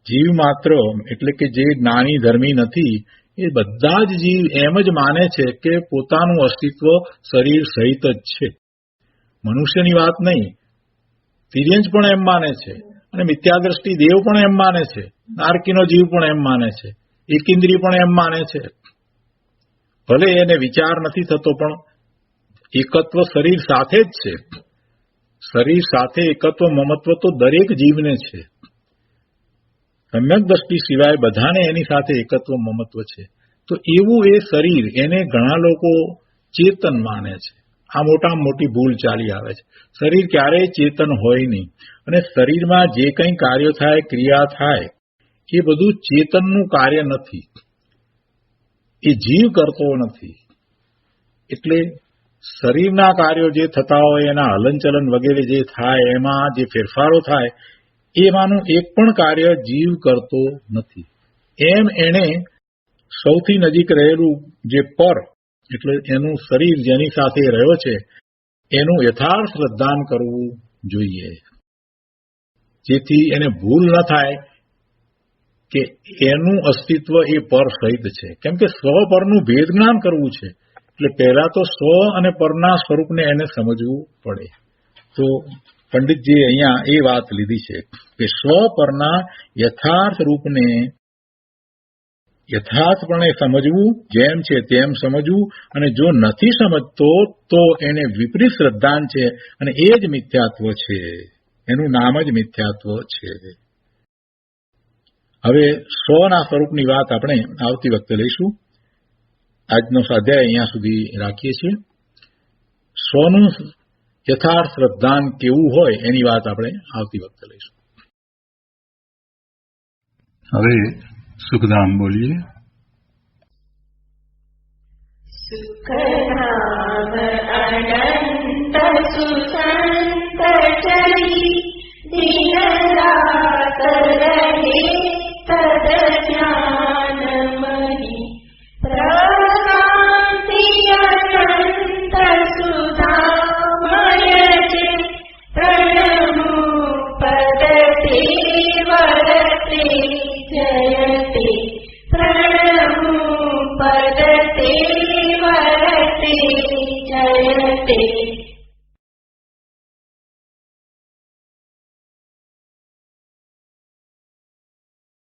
જીવ માત્ર એટલે કે જે જ્ઞાની ધર્મી નથી એ બધા જ જીવ એમ જ માને છે કે પોતાનું અસ્તિત્વ શરીર સહિત જ છે. મનુષ્યની વાત નહીં, તિર્યંજ પણ એમ માને છે અને મિથ્યાદ્રષ્ટિ દેવ પણ એમ માને છે, નારકીનો જીવ પણ એમ માને છે, એકેન્દ્રિય પણ એમ માને છે. ભલે એને વિચાર નથી થતો પણ એકત્વ શરીર સાથે જ છે. શરીર સાથે એકત્વ મમત્વ તો દરેક જીવને છે. સમ્યક દ્રષ્ટિ સિવાય બધાને એની સાથે એકત્વ મમત્વ છે. તો એવું એ શરીર, એને ઘણા લોકો ચેતન માને છે. આ મોટામાં મોટી ભૂલ ચાલી આવે છે. શરીર ક્યારેય ચેતન હોય નહીં, અને શરીરમાં જે કંઈ કાર્ય થાય, ક્રિયા થાય, એ બધું ચેતનનું કાર્ય નથી, એ જીવ કરતો નથી. એટલે શરીરના કાર્યો જે થતા હોય, એના હલનચલન વગેરે જે થાય, એમાં જે ફેરફારો થાય, એમાંનું એક પણ કાર્ય જીવ કરતો નથી. એમ એણે સૌથી નજીક રહેલું જે પર એટલે એનું શરીર જેની સાથે રહ્યો છે એનું યથાર્થ શ્રદ્ધાન કરવું જોઈએ, જેથી એને ભૂલ ન થાય કે એનું અસ્તિત્વ એ પર સહિત છે. કેમ કે સ્વ પરનું ભેદ જ્ઞાન કરવું છે એટલે પહેલા તો સ્વ અને પરના સ્વરૂપને એને સમજવું પડે. તો પંડિતજીએ અહીંયા એ વાત લીધી છે કે સ્વ પરના યથાર્થ રૂપને યથાર્થપણે સમજવું, જેમ છે તેમ સમજવું, અને જો નથી સમજતો તો એને વિપરીત શ્રદ્ધાન છે, અને એ જ મિથ્યાત્વ છે. એનું નામ જ મિથ્યાત્વ છે. હવે સ્વના સ્વરૂપની વાત આપણે આવતી વખતે લઈશું. આજનો સ્વાધ્યાય અહીંયા સુધી રાખીએ છીએ. સ્વનું યથાર્થ શ્રદ્ધાન કેવું હોય એની વાત આપણે આવતી વખતે લઈશું. હવે સુખધામ બોલીએ. સુખધામ અનંત સુસંત ચરી દિન રાત રહે તદ જ્ઞાનમયી પ્રકાંતિ અનંત સુધામય છે પ્રણમુ પદતે વરતે જયતે પ્રણમુ પદતે વરતે જયતે